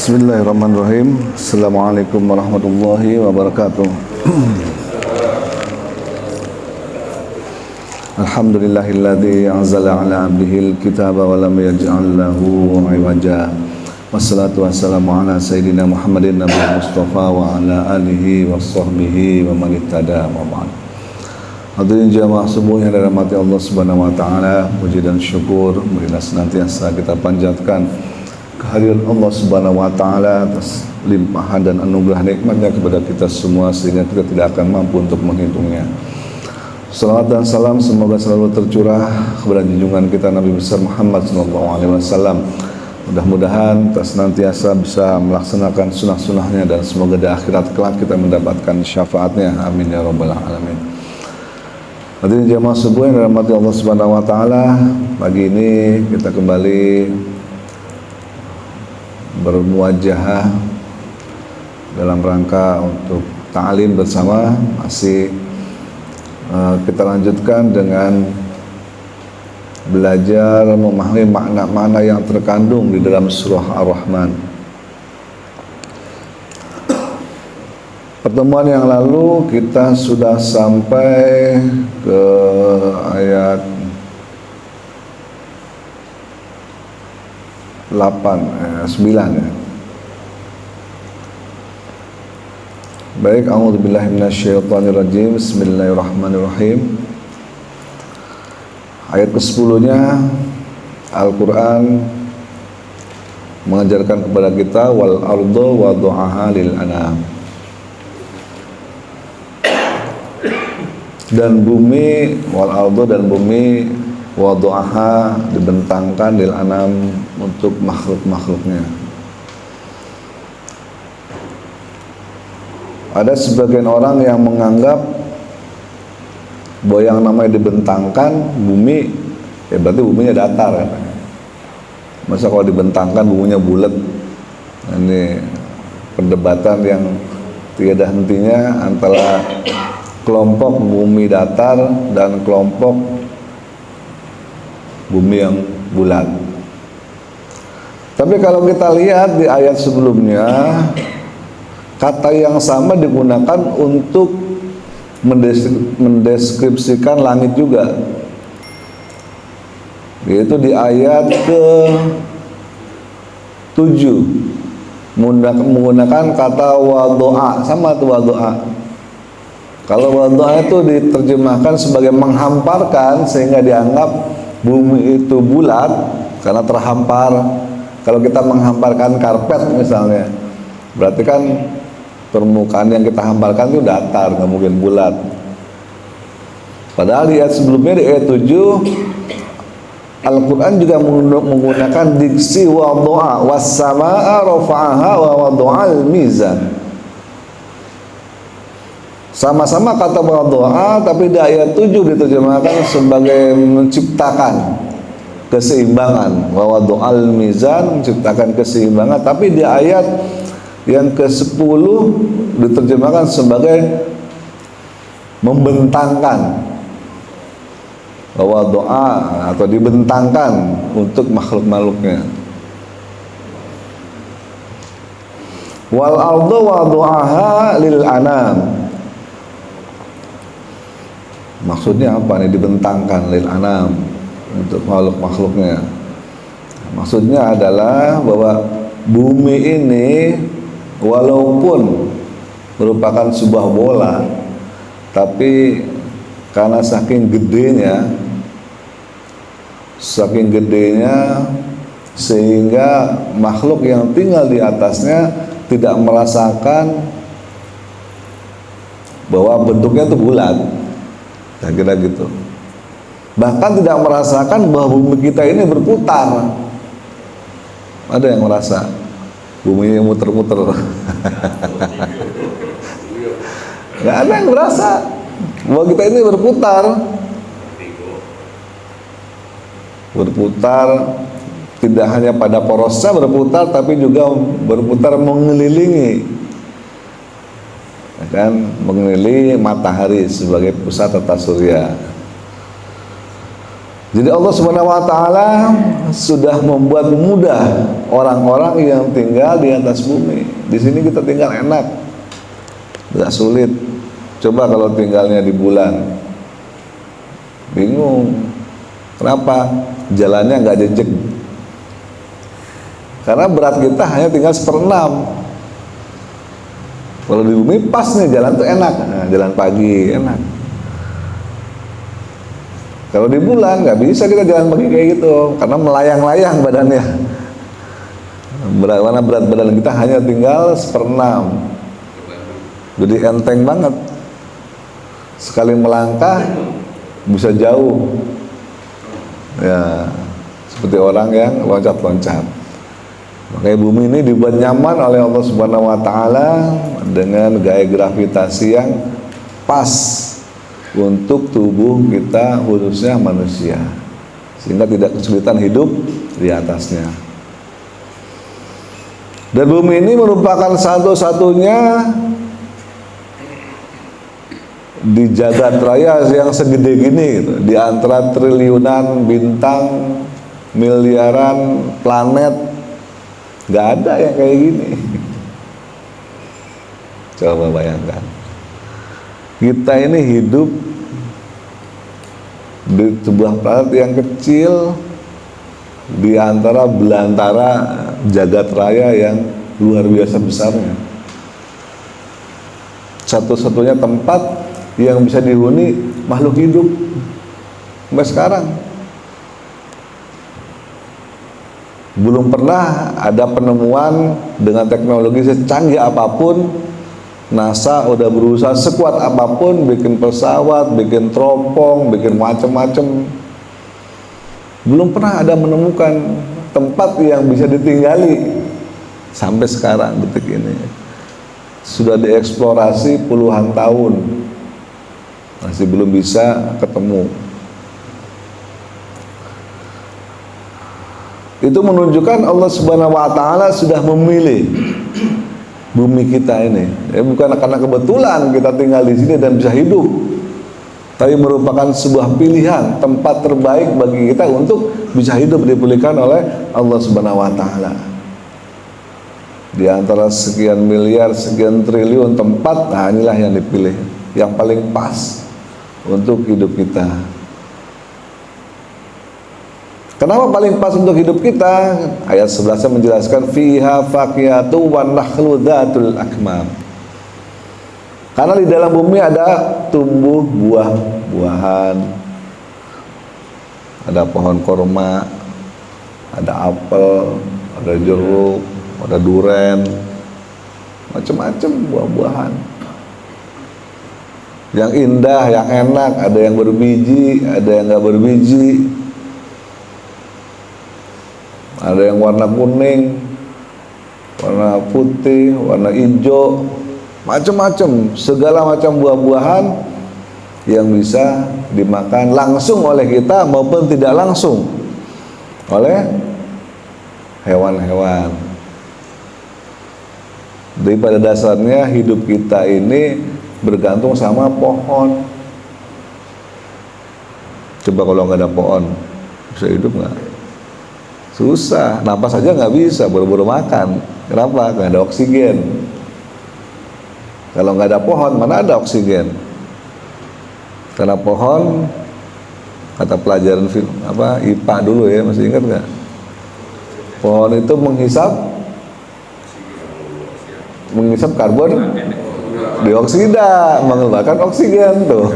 Bismillahirrahmanirrahim. Assalamualaikum warahmatullahi wabarakatuh. Alhamdulillahilladzi anzala ala abdihil kitaba wa lam yaj'al lahu 'iwaja. Wassalatu wassalamu ala sayyidina Muhammadin nabiyil mustafa wa ala alihi washabbihi wa man ihtada wa ba'd. Hadirin jamaah subuh yang dirahmati Allah Subhanahu wa taala, puji dan syukur marilah senantiasa kita panjatkan kehadiran Allah Subhanahu wa taala atas limpahan dan anugerah nikmatnya kepada kita semua sehingga kita tidak akan mampu untuk menghitungnya. Salawat dan salam semoga selalu tercurah kepada junjungan kita Nabi besar Muhammad sallallahu alaihi wasallam. Mudah-mudahan kita senantiasa bisa melaksanakan sunah-sunahnya dan semoga di akhirat kelak kita mendapatkan syafaatnya. Amin ya rabbal alamin. Hadirin jamaah subuh yang dirahmati Allah Subhanahu wa taala, pagi ini kita kembali bermuajahah dalam rangka untuk ta'lim bersama. Masih kita lanjutkan dengan belajar memahami makna-makna yang terkandung di dalam surah Ar-Rahman. Pertemuan yang lalu kita sudah sampai ke ayat 9 ya. Baik, a'udzubillahi minasyaitonirrajim. Bismillahirrahmanirrahim. Ayat ke-10-nya Al-Qur'an mengajarkan kepada kita wal arda wada'aha lil anam. Dan bumi, wal arda dan bumi wada'aha dibentangkan lil anam untuk makhluk-makhluknya. Ada sebagian orang yang menganggap bahwa yang namanya dibentangkan bumi ya berarti buminya datar katanya. Masa kalau dibentangkan buminya bulat? Ini perdebatan yang tiada hentinya antara kelompok bumi datar dan kelompok bumi yang bulat. Tapi kalau kita lihat di ayat sebelumnya, kata yang sama digunakan untuk mendeskripsikan langit juga, yaitu di ayat ke-7 menggunakan kata wadoa. Sama tuh wadoa. Kalau wadoa itu diterjemahkan sebagai menghamparkan sehingga dianggap bumi itu bulat karena terhampar. Kalau kita menghamparkan karpet misalnya, berarti kan permukaan yang kita hamparkan itu datar, nggak mungkin bulat. Padahal di ayat sebelumnya di ayat 7 Al-Quran juga menggunakan diksi wadoa was-samaa rafa'aha wa wado'al mizan. Sama-sama kata wadoa, tapi di ayat 7 diterjemahkan sebagai menciptakan keseimbangan, wa wado'al mizan, menciptakan keseimbangan. Tapi di ayat yang ke-10 diterjemahkan sebagai membentangkan, bahwa doa atau dibentangkan untuk makhluk-makhluknya. Wal arda wadu'aha lil anam. Maksudnya apa nih dibentangkan lil anam untuk makhluk-makhluknya? Maksudnya adalah bahwa bumi ini walaupun merupakan sebuah bola, tapi karena saking gedenya sehingga makhluk yang tinggal di atasnya tidak merasakan bahwa bentuknya itu bulat, kira-kira gitu. Bahkan tidak merasakan bahwa bumi kita ini berputar. Ada yang merasa buminya muter-muter? Nggak ada yang merasa bahwa kita ini berputar, tidak hanya pada porosnya berputar, tapi juga berputar mengelilingi, ya kan, mengelilingi matahari sebagai pusat tata surya. Jadi Allah Subhanahu wa taala sudah membuat mudah orang-orang yang tinggal di atas bumi. Di sini kita tinggal enak, nggak sulit. Coba kalau tinggalnya di bulan, bingung. Kenapa? Jalannya nggak jejak. Karena berat kita hanya tinggal 1/6. Kalau di bumi pas nih, jalan tuh enak, nah, jalan pagi enak. Kalau di bulan nggak bisa kita jalan pagi kayak gitu, karena melayang-layang badannya. Mana berat badan kita hanya tinggal 1/6. Jadi enteng banget. Sekali melangkah bisa jauh. Ya, seperti orang yang loncat-loncat. Makanya bumi ini dibuat nyaman oleh Allah Subhanahu wa taala dengan gaya gravitasi yang pas untuk tubuh kita, khususnya manusia, sehingga tidak kesulitan hidup di atasnya. Dan bumi ini merupakan satu-satunya di jagat raya yang segede gini gitu. Di antara triliunan bintang, miliaran planet, nggak ada yang kayak gini. Coba bayangkan, kita ini hidup di sebuah planet yang kecil di antara belantara jagat raya yang luar biasa besarnya. Satu-satunya tempat yang bisa dihuni makhluk hidup sampai sekarang. Belum pernah ada penemuan dengan teknologi secanggih apapun. NASA udah berusaha sekuat apapun, bikin pesawat, bikin teropong, bikin macam-macam. Belum pernah ada menemukan tempat yang bisa ditinggali sampai sekarang, detik ini. Sudah dieksplorasi puluhan tahun, masih belum bisa ketemu. Itu menunjukkan Allah Subhanahu wa taala sudah memilih bumi kita ini. Bukan karena kebetulan kita tinggal di sini dan bisa hidup, tapi merupakan sebuah pilihan, tempat terbaik bagi kita untuk bisa hidup, dipilihkan oleh Allah Subhanahu wa taala. Di antara sekian miliar, sekian triliun tempat, nah inilah yang dipilih, yang paling pas untuk hidup kita. Kenapa paling pas untuk hidup kita? Ayat 11 menjelaskan fiha faqiyatu wan nakhlu dzatul akmam. Karena di dalam bumi ada tumbuh buah-buahan. Ada pohon korma, ada apel, ada jeruk, ada duren, macam-macam buah-buahan. Yang indah, yang enak, ada yang berbiji, ada yang enggak berbiji. Ada yang warna kuning, warna putih, warna hijau, macam-macam, segala macam buah-buahan yang bisa dimakan langsung oleh kita maupun tidak langsung oleh hewan-hewan. Jadi pada dasarnya hidup kita ini bergantung sama pohon. Coba kalau nggak ada pohon, bisa hidup nggak? Susah, napas aja nggak bisa, buru-buru makan. Kenapa? Nggak ada oksigen. Kalau nggak ada pohon, mana ada oksigen? Karena pohon, kata pelajaran IPA dulu ya, masih ingat nggak? Pohon itu menghisap karbon dioksida, mengeluarkan oksigen tuh.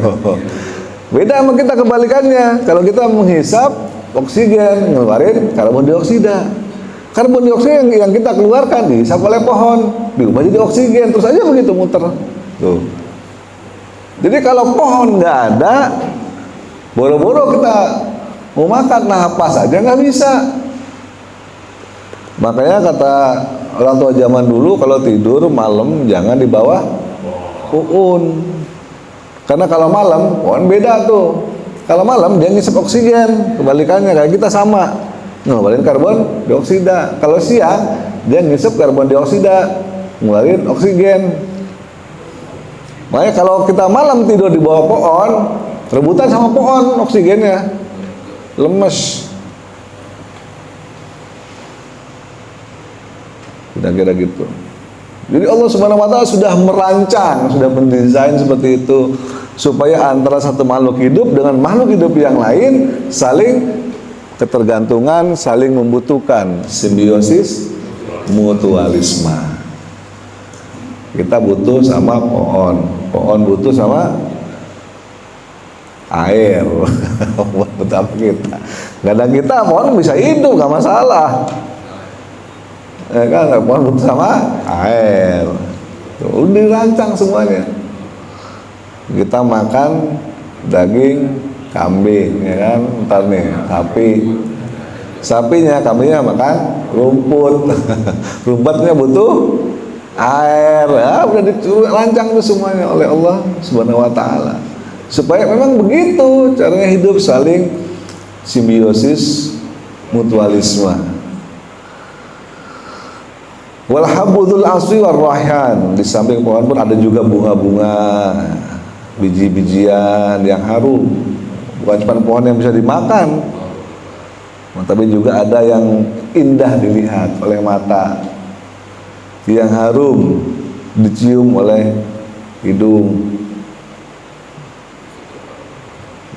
Beda sama kita kebalikannya. Kalau kita menghisap oksigen, ngeluarin karbon dioksida. Karbon dioksida yang kita keluarkan dihisap oleh pohon, diubah jadi oksigen, terus aja begitu muter. Tuh. Jadi kalau pohon nggak ada, boro-boro kita mau makan, napas aja nggak bisa. Makanya kata orang tua zaman dulu, kalau tidur malam jangan di bawah pohon. Karena kalau malam, pohon beda tuh. Kalau malam dia ngisap oksigen, kebalikannya kayak kita sama, ngeluarin karbon dioksida. Kalau siang dia ngisap karbon dioksida, ngeluarin oksigen. Makanya kalau kita malam tidur di bawah pohon, rebutan sama pohon oksigennya, lemes. kira gitu. Jadi Allah Subhanahu wa taala sudah merancang, sudah mendesain seperti itu supaya antara satu makhluk hidup dengan makhluk hidup yang lain saling ketergantungan, saling membutuhkan, simbiosis, mutualisme. Kita butuh sama pohon, pohon butuh sama air. Betapa kita. Kadang kita pohon bisa hidup, nggak masalah. Ya kan, pohon butuh sama air. Udah dirancang semuanya. Kita makan daging kambing, ya kan, ntar nih sapinya, kambingnya makan rumput. Rumputnya butuh air, ya udah dirancang itu semuanya oleh Allah Subhanahu wa taala. Supaya memang begitu caranya hidup, saling simbiosis, mutualisme. Wal habudul aswi war rayhan, di samping pohon pun ada juga bunga-bunga, biji-bijian yang harum. Bukan cuma pohon yang bisa dimakan, tapi juga ada yang indah dilihat oleh mata, yang harum dicium oleh hidung.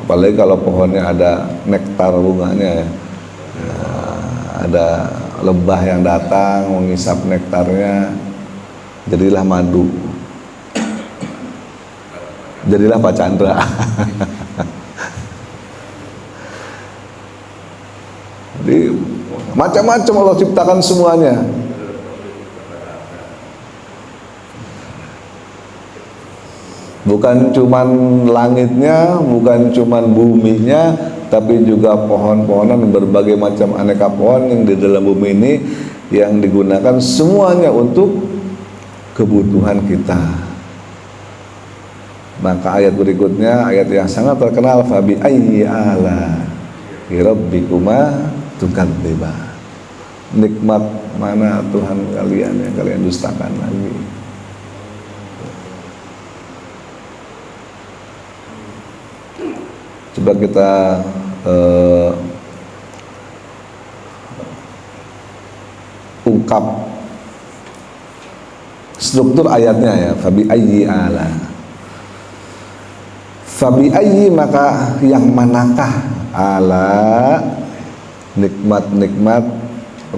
Apalagi kalau pohonnya ada nektar bunganya, ada lebah yang datang mengisap nektarnya, jadilah madu, jadilah Pak Chandra. Jadi macam-macam Allah ciptakan semuanya. Bukan cuman langitnya, bukan cuman buminya, tapi juga pohon-pohonan, berbagai macam aneka pohon yang di dalam bumi ini yang digunakan semuanya untuk kebutuhan kita. Maka ayat berikutnya, ayat yang sangat terkenal, fabi ayyi ala rabbikuma tukadziba. Nikmat mana Tuhan kalian yang kalian dustakan lagi? Coba kita ungkap struktur ayatnya ya. Fabi ayyi ala, fabi ayyi, maka yang manakah, ala, nikmat-nikmat,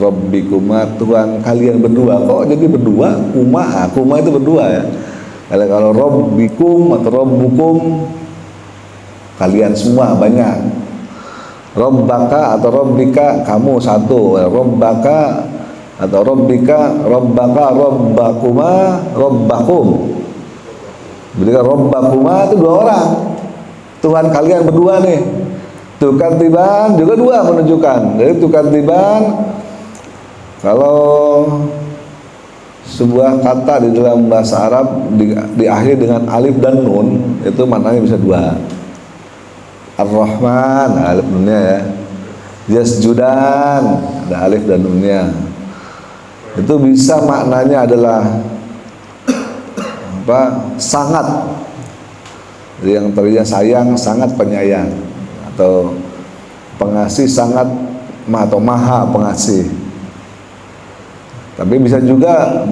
rabbikuma, Tuhan kalian berdua. Kok jadi berdua? Kuma itu berdua ya. Kalau rabbikum atau rabbukum, kalian semua banyak. Rabbaka atau rabbika, kamu satu. Rabbaka atau rabbika, rabbaka, rabbakuma, rabbakum. Jadi rabbakuma itu dua orang. Tuhan kalian berdua nih. Tukadziban juga dua menunjukkan. Jadi tukadziban, kalau sebuah kata di dalam bahasa Arab diakhiri dengan alif dan nun, itu maknanya bisa dua. Ar-Rahman, alif nunnya ya. Yasjudan, ada alif dan nunnya. Itu bisa maknanya adalah sangat. Jadi yang tadinya sayang, sangat penyayang, atau pengasih, sangat atau maha pengasih. Tapi bisa juga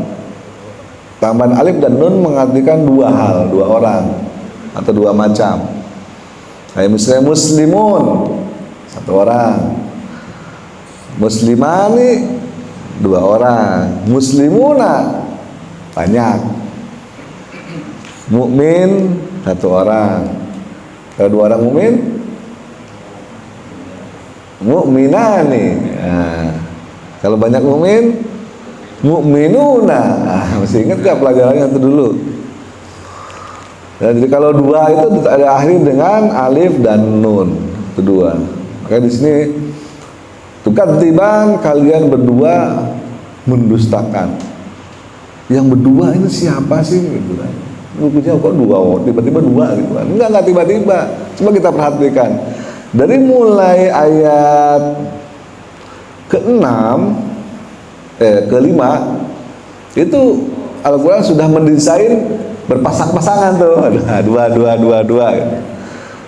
tambahan alif dan nun mengartikan dua hal, dua orang atau dua macam. Kayak misalnya muslimun, satu orang. Muslimani, dua orang. Muslimuna, banyak. Mukmin, satu orang. Kalau dua orang mukmin, mukminani. Nah, kalau banyak mukmin, mukminuna. Masih ingat gak pelajarannya itu dulu? Jadi kalau dua itu ada akhir dengan alif dan nun, itu dua. Makanya di sini tukadziban, kalian berdua mendustakan. Yang berdua ini siapa sih? Gitu kan. Bukunya kok dua, tiba-tiba dua gitu kan. Enggak tiba-tiba. Coba kita perhatikan. Dari mulai ayat ke-6 ke-5 itu Al-Quran sudah mendesain berpasang-pasangan tuh, dua.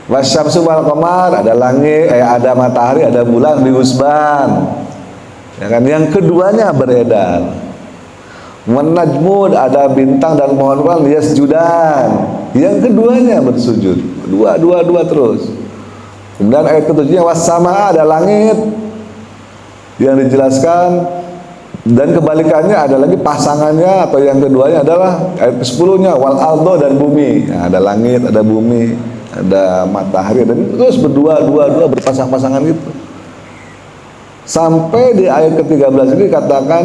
Wasyamsu wal qamar, ada langit, ada matahari, ada bulan di husban. Ya kan, yang keduanya beredar. Wan najmu, ada bintang dan pohon kurang yasjudan. Yang keduanya bersujud. Dua terus. Kemudian ayat ketujuhnya was sama, ada langit yang dijelaskan, dan kebalikannya ada lagi pasangannya atau yang keduanya adalah ayat ke-10-nya wal ardo, dan bumi. Nah, ada langit, ada bumi, ada matahari, dan terus berdua berpasang-pasangan itu. Sampai di ayat ke-13 ini dikatakan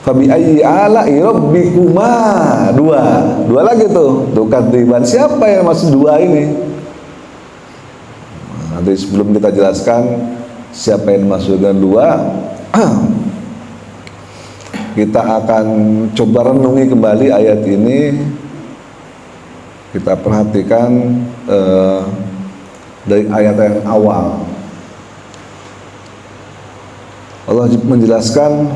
fabi ayyi ala'i rabbikuma, dua lagi tuh katiban. Siapa yang maksud dua ini? Nanti sebelum kita jelaskan siapa yang dimaksudkan dua, kita akan coba renungi kembali ayat ini. Kita perhatikan dari ayat yang awal. Allah menjelaskan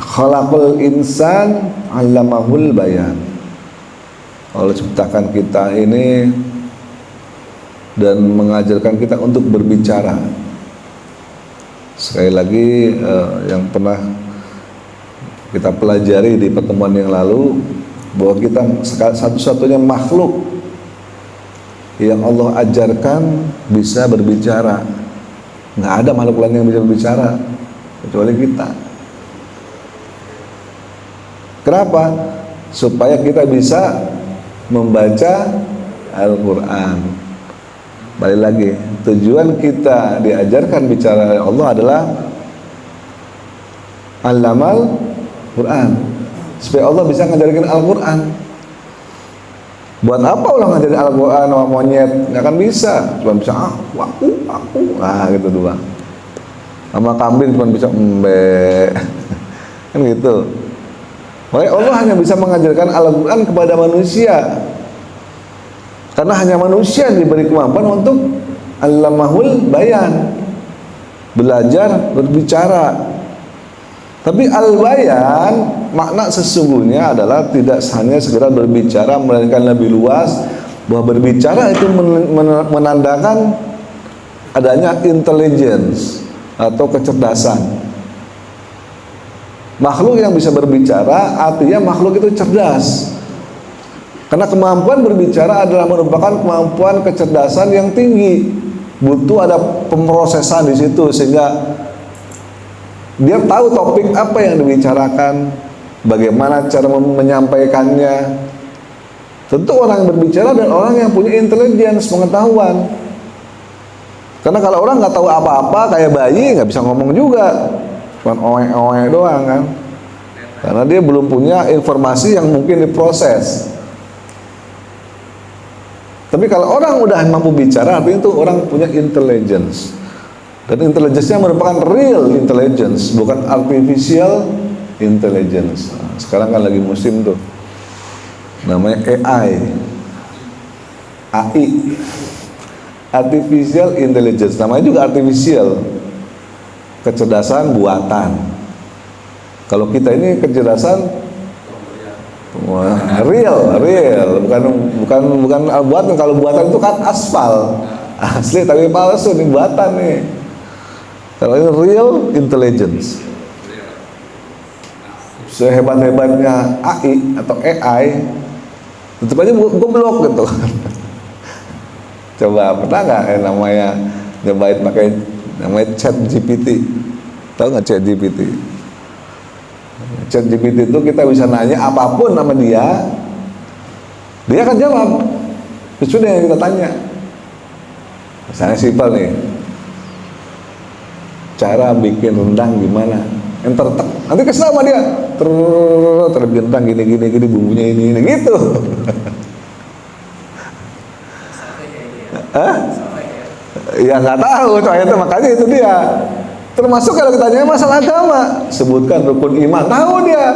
khalaqal insan 'allamahul bayan. Allah ciptakan kita ini dan mengajarkan kita untuk berbicara. Sekali lagi yang pernah kita pelajari di pertemuan yang lalu, bahwa kita satu-satunya makhluk yang Allah ajarkan bisa berbicara. Nggak ada makhluk lain yang bisa berbicara kecuali kita. Kenapa? Supaya kita bisa membaca Al-Quran. Balik lagi, tujuan kita diajarkan bicara Allah adalah Allamal Quran, supaya Allah bisa ngajarin Al-Quran. Buat apa Allah ngajarin Al-Quran sama monyet? Nggak akan bisa, cuma bisa aku, gitu doang. Sama kambing cuma bisa kan gitu. Makanya Allah hanya bisa mengajarkan Al-Quran kepada manusia, karena hanya manusia yang diberi kemampuan untuk allamahul bayan, belajar berbicara. Tapi al-bayan makna sesungguhnya adalah tidak hanya sekedar berbicara, melainkan lebih luas, bahwa berbicara itu menandakan adanya intelligence atau kecerdasan. Makhluk yang bisa berbicara artinya makhluk itu cerdas, karena kemampuan berbicara adalah merupakan kemampuan kecerdasan yang tinggi. Butuh ada pemrosesan di situ sehingga dia tahu topik apa yang dibicarakan, bagaimana cara menyampaikannya. Tentu orang yang berbicara dan orang yang punya intelligence, pengetahuan. Karena kalau orang nggak tahu apa-apa kayak bayi, nggak bisa ngomong juga, cuma oe-oe doang kan. Karena dia belum punya informasi yang mungkin diproses. Tapi kalau orang udah mampu bicara, artinya itu orang punya intelligence. Dan intelligence-nya merupakan real intelligence, bukan artificial intelligence. Nah, sekarang kan lagi musim tuh, namanya AI, artificial intelligence. Namanya juga artificial, kecerdasan buatan. Kalau kita ini kecerdasan real, bukan buatan. Kalau buatan itu kan aspal, asli tapi palsu, ini buatan nih. Kalau ini real intelligence, sehebat-hebatnya AI atau AI, tetap aja goblok gitu. Coba pernah nggak namanya nyobain pakai namanya ChatGPT? Tahu nggak ChatGPT? ChatGPT itu kita bisa nanya apapun nama dia akan jawab sesuai yang kita tanya. Misalnya simpel nih, cara bikin rendang gimana? Enter tek, nanti kasih nama dia, terbikin rendang gini bumbunya ini gitu. Hah? Ya nggak tahu, itu makanya itu dia. Termasuk kalau kita tanya masalah agama, sebutkan rukun iman, tahu dia.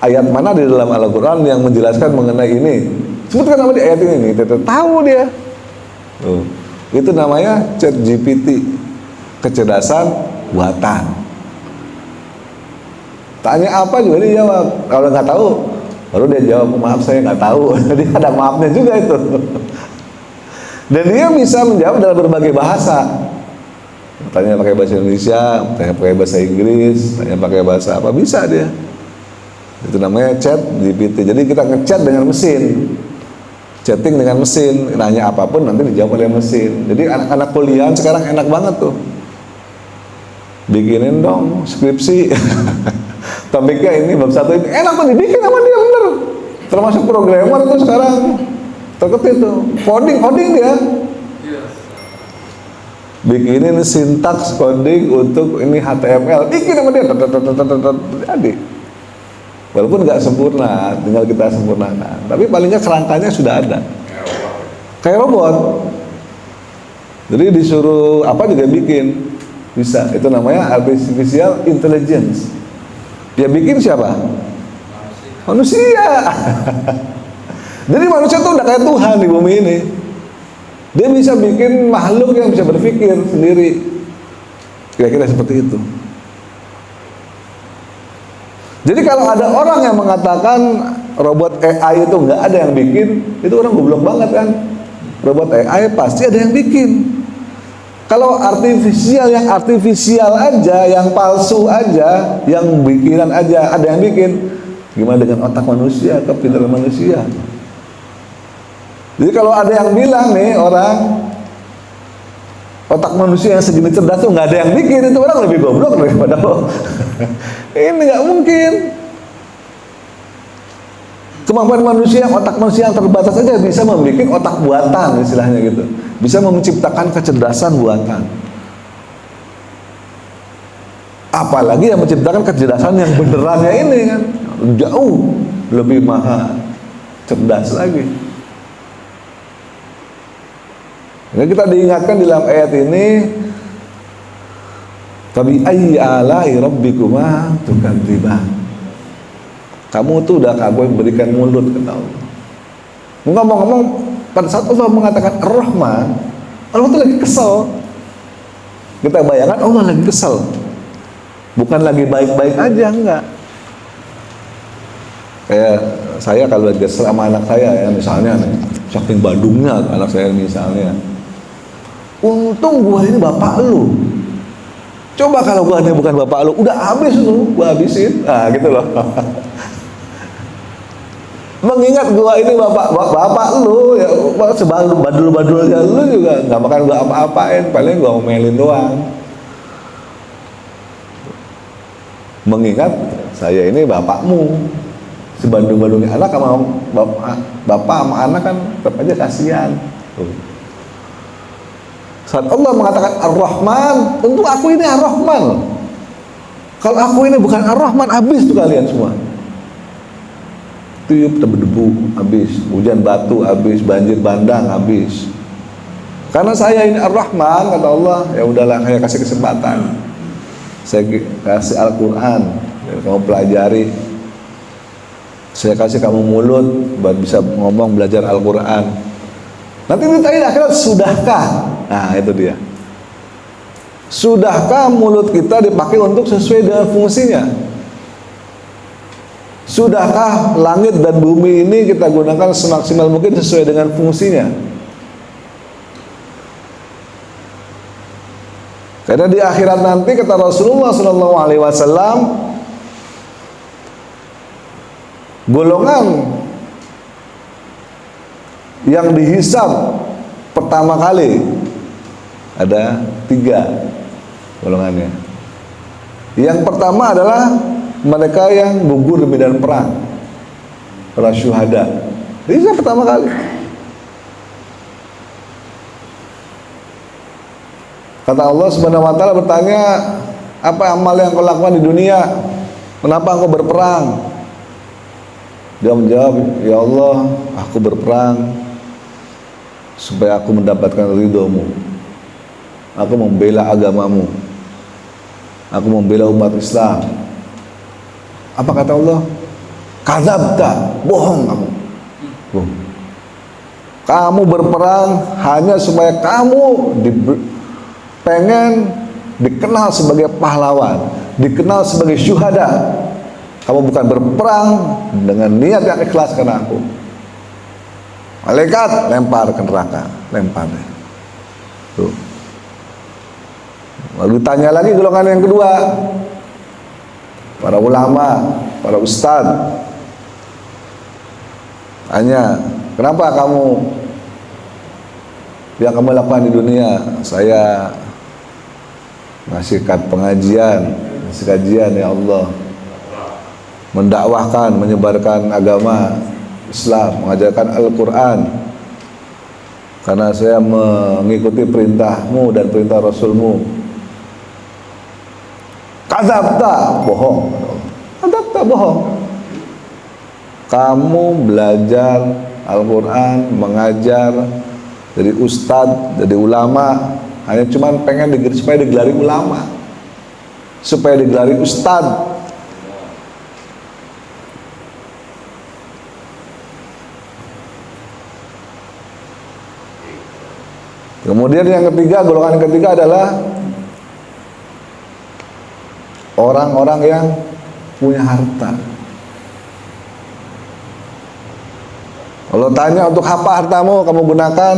Ayat mana di dalam Al-Quran yang menjelaskan mengenai ini? Sebutkan nama di ayat ini, tahu dia. Itu namanya ChatGPT, kecerdasan buatan. Tanya apa juga dia jawab. Kalau nggak tahu, baru dia jawab, maaf saya nggak tahu. Dia ada maafnya juga itu. Dan dia bisa menjawab dalam berbagai bahasa. Tanya pakai bahasa Indonesia, tanya pakai bahasa Inggris, tanya pakai bahasa apa, bisa dia. Itu namanya chat GPT. Jadi kita ngechat dengan mesin, chatting dengan mesin, nanya apapun nanti dijawab oleh mesin. Jadi anak-anak kuliah sekarang enak banget tuh, bikinin dong skripsi topiknya ini bab 1 ini, enak tuh dibikin sama dia, bener. Termasuk programmer itu sekarang terketik tuh, coding dia, bikinin sintaks coding untuk ini HTML, bikin sama dia, jadi walaupun nggak sempurna, tinggal kita sempurnakan, tapi palingnya kerangkanya sudah ada, kayak robot. Jadi disuruh apa juga bikin, bisa. Itu namanya artificial intelligence. Dia bikin siapa? Manusia. Jadi manusia tuh udah kayak Tuhan di bumi ini. Dia bisa bikin makhluk yang bisa berpikir sendiri. Kira-kira seperti itu. Jadi kalau ada orang yang mengatakan robot AI itu nggak ada yang bikin, itu orang goblok banget kan. Robot AI pasti ada yang bikin. Kalau artifisial, yang artifisial aja, yang palsu aja, yang bikinan aja ada yang bikin, gimana dengan otak manusia, kepintaran manusia? Jadi kalau ada yang bilang nih orang otak manusia yang segini cerdas tuh nggak ada yang bikin, itu orang lebih goblok daripada ini nggak mungkin. Kemampuan manusia, otak manusia yang terbatas aja bisa membuat otak buatan, istilahnya gitu, bisa menciptakan kecerdasan buatan. Apalagi yang menciptakan kecerdasan yang benerannya ini kan jauh lebih maha cerdas lagi. Jadi kita diingatkan dalam ayat ini, Fabi ayyi ala'i rabbikuma tukadziban. Kamu tuh udah kagum berikan mulut, kata Allah. Ngomong-ngomong, pada saat Allah mengatakan Ar-Rahman, Allah tuh lagi kesel. Kita bayangkan Allah lagi kesel, bukan lagi baik-baik aja, enggak. Kayak saya kalau lagi kesel sama anak saya ya, misalnya nih, saking badungnya anak saya misalnya, untung gua ini bapak lu. Coba kalau gua ini bukan bapak lu, udah habis lu, gua habisin. Nah gitu loh. Mengingat gua ini bapak lu ya, sebadul-badulnya lu juga nggak bakal gua apa-apain, paling gua ngomelin doang. Mengingat saya ini bapakmu, sebandung-bandungnya anak sama bapak sama anak kan tetap aja kasihan. Saat Allah mengatakan Ar-Rahman, tentu aku ini Ar-Rahman. Kalau aku ini bukan Ar-Rahman, habis tuh kalian semua. Tiup berdebu habis, hujan batu habis, banjir bandang habis. Karena saya ini Ar-Rahman, kata Allah, ya udahlah saya kasih kesempatan, saya kasih Al-Quran, kamu pelajari, saya kasih kamu mulut buat bisa ngomong, belajar Al-Quran. Nanti ditanya akhirat, sudahkah? Nah itu dia, sudahkah mulut kita dipakai untuk sesuai dengan fungsinya? Sudahkah langit dan bumi ini kita gunakan semaksimal mungkin sesuai dengan fungsinya? Karena di akhirat nanti kata Rasulullah SAW, golongan yang dihisab pertama kali ada 3 golongannya. Yang pertama adalah mereka yang gugur di medan perang, para syuhada. Ini pertama kali. Kata Allah Subhanahu wa taala bertanya, apa amal yang kau lakukan di dunia? Kenapa engkau berperang? Dia menjawab, ya Allah, aku berperang supaya aku mendapatkan ridhomu. Aku membela agamamu. Aku membela umat Islam. Apa kata Allah? Kadzabta, bohong kamu. Kamu berperang hanya supaya kamu pengen dikenal sebagai pahlawan, dikenal sebagai syuhada. Kamu bukan berperang dengan niat yang ikhlas karena aku. Malaikat lempar ke neraka, lempar. Tuh. Lalu ditanya lagi golongan yang kedua, para ulama, para ustadz. Tanya, kenapa yang kamu lakukan di dunia? Saya ngasih pengajian, ngasih kajian ya Allah, mendakwahkan, menyebarkan agama Islam, mengajarkan Al-Quran, karena saya mengikuti perintahmu dan perintah Rasulmu. Kadzabta, bohong. Kadzabta, bohong. Kamu belajar Al-Quran, mengajar, jadi ustadz, jadi ulama, hanya cuman pengen supaya digelari ulama, supaya digelari ustadz. Kemudian yang ketiga, golongan ketiga adalah orang-orang yang punya harta. Kalau tanya, untuk apa hartamu kamu gunakan?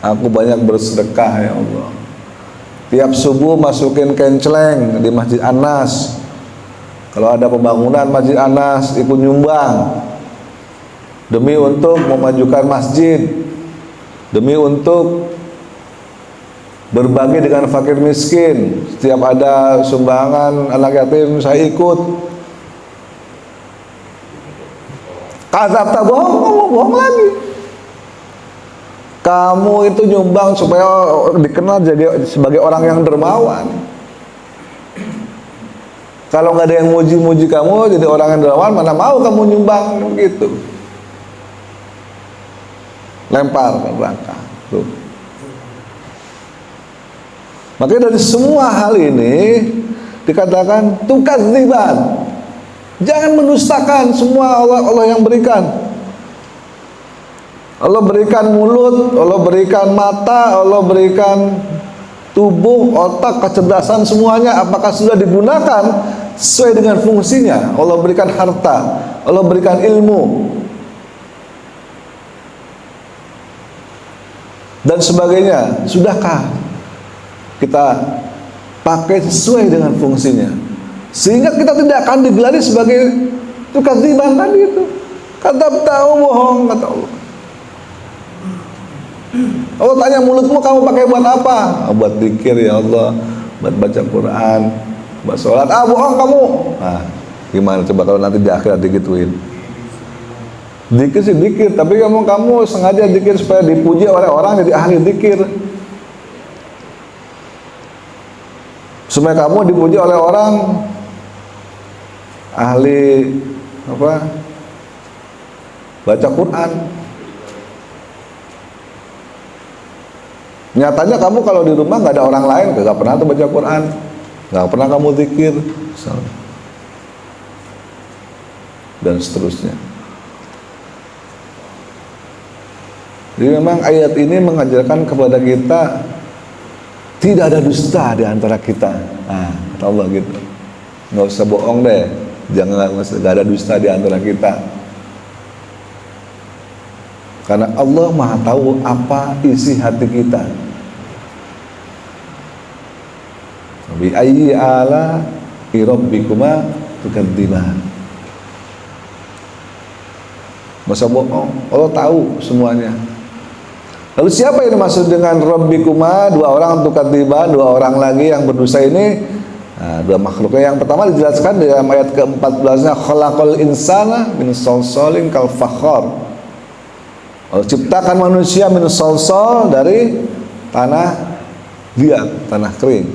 Aku banyak bersedekah ya Allah. Tiap subuh masukin kenceleng di Masjid Anas. Kalau ada pembangunan Masjid Anas, ikut nyumbang demi untuk memajukan masjid, demi untuk berbagi dengan fakir miskin. Setiap ada sumbangan anak yatim, saya ikut. Kadzabta, bohong, kamu bohong lagi. Kamu itu nyumbang supaya dikenal sebagai orang yang dermawan. Kalau nggak ada yang muji-muji kamu jadi orang yang dermawan, mana mau kamu nyumbang gitu. Lempar ke belakang. Tuh. Makanya dari semua hal ini dikatakan tukadziban. Jangan mendustakan semua Allah yang berikan. Allah berikan mulut, Allah berikan mata, Allah berikan tubuh, otak, kecerdasan, semuanya. Apakah sudah digunakan sesuai dengan fungsinya? Allah berikan harta, Allah berikan ilmu dan sebagainya. Sudahkah kita pakai sesuai dengan fungsinya? Sehingga kita tidak akan digelari sebagai tukadziban tadi itu. Kadzabta, bohong, kata Allah. Allah tanya, mulutmu kamu pakai buat apa? Buat zikir ya Allah, buat baca Quran, buat sholat. Bohong kamu. Gimana coba kalau nanti di akhirat digituin? Zikir sih zikir, tapi kamu sengaja zikir supaya dipuji oleh orang, jadi ahli zikir. Supaya kamu dipuji oleh orang, ahli apa? Baca Quran. Nyatanya kamu kalau di rumah nggak ada orang lain, nggak pernah tuh baca Quran, nggak pernah kamu zikir, dan seterusnya. Jadi memang ayat ini mengajarkan kepada kita tidak ada dusta di antara kita. Kata Allah gitu. Nggak usah bohong deh, nggak ada dusta di antara kita. Karena Allah Maha tahu apa isi hati kita. Bi ayyi ala rabbikuma tukadziban. Nggak usah bohong, Allah tahu semuanya. Lalu siapa yang dimaksud dengan rabbikuma? Dua orang tukadziban, dua orang lagi yang berdosa ini. Dua makhluknya. Yang pertama dijelaskan dalam ayat ke-14-nya, khalaqal insana min salsalin kal fakhar. Allah ciptakan manusia min salsal, dari tanah liat, tanah kering.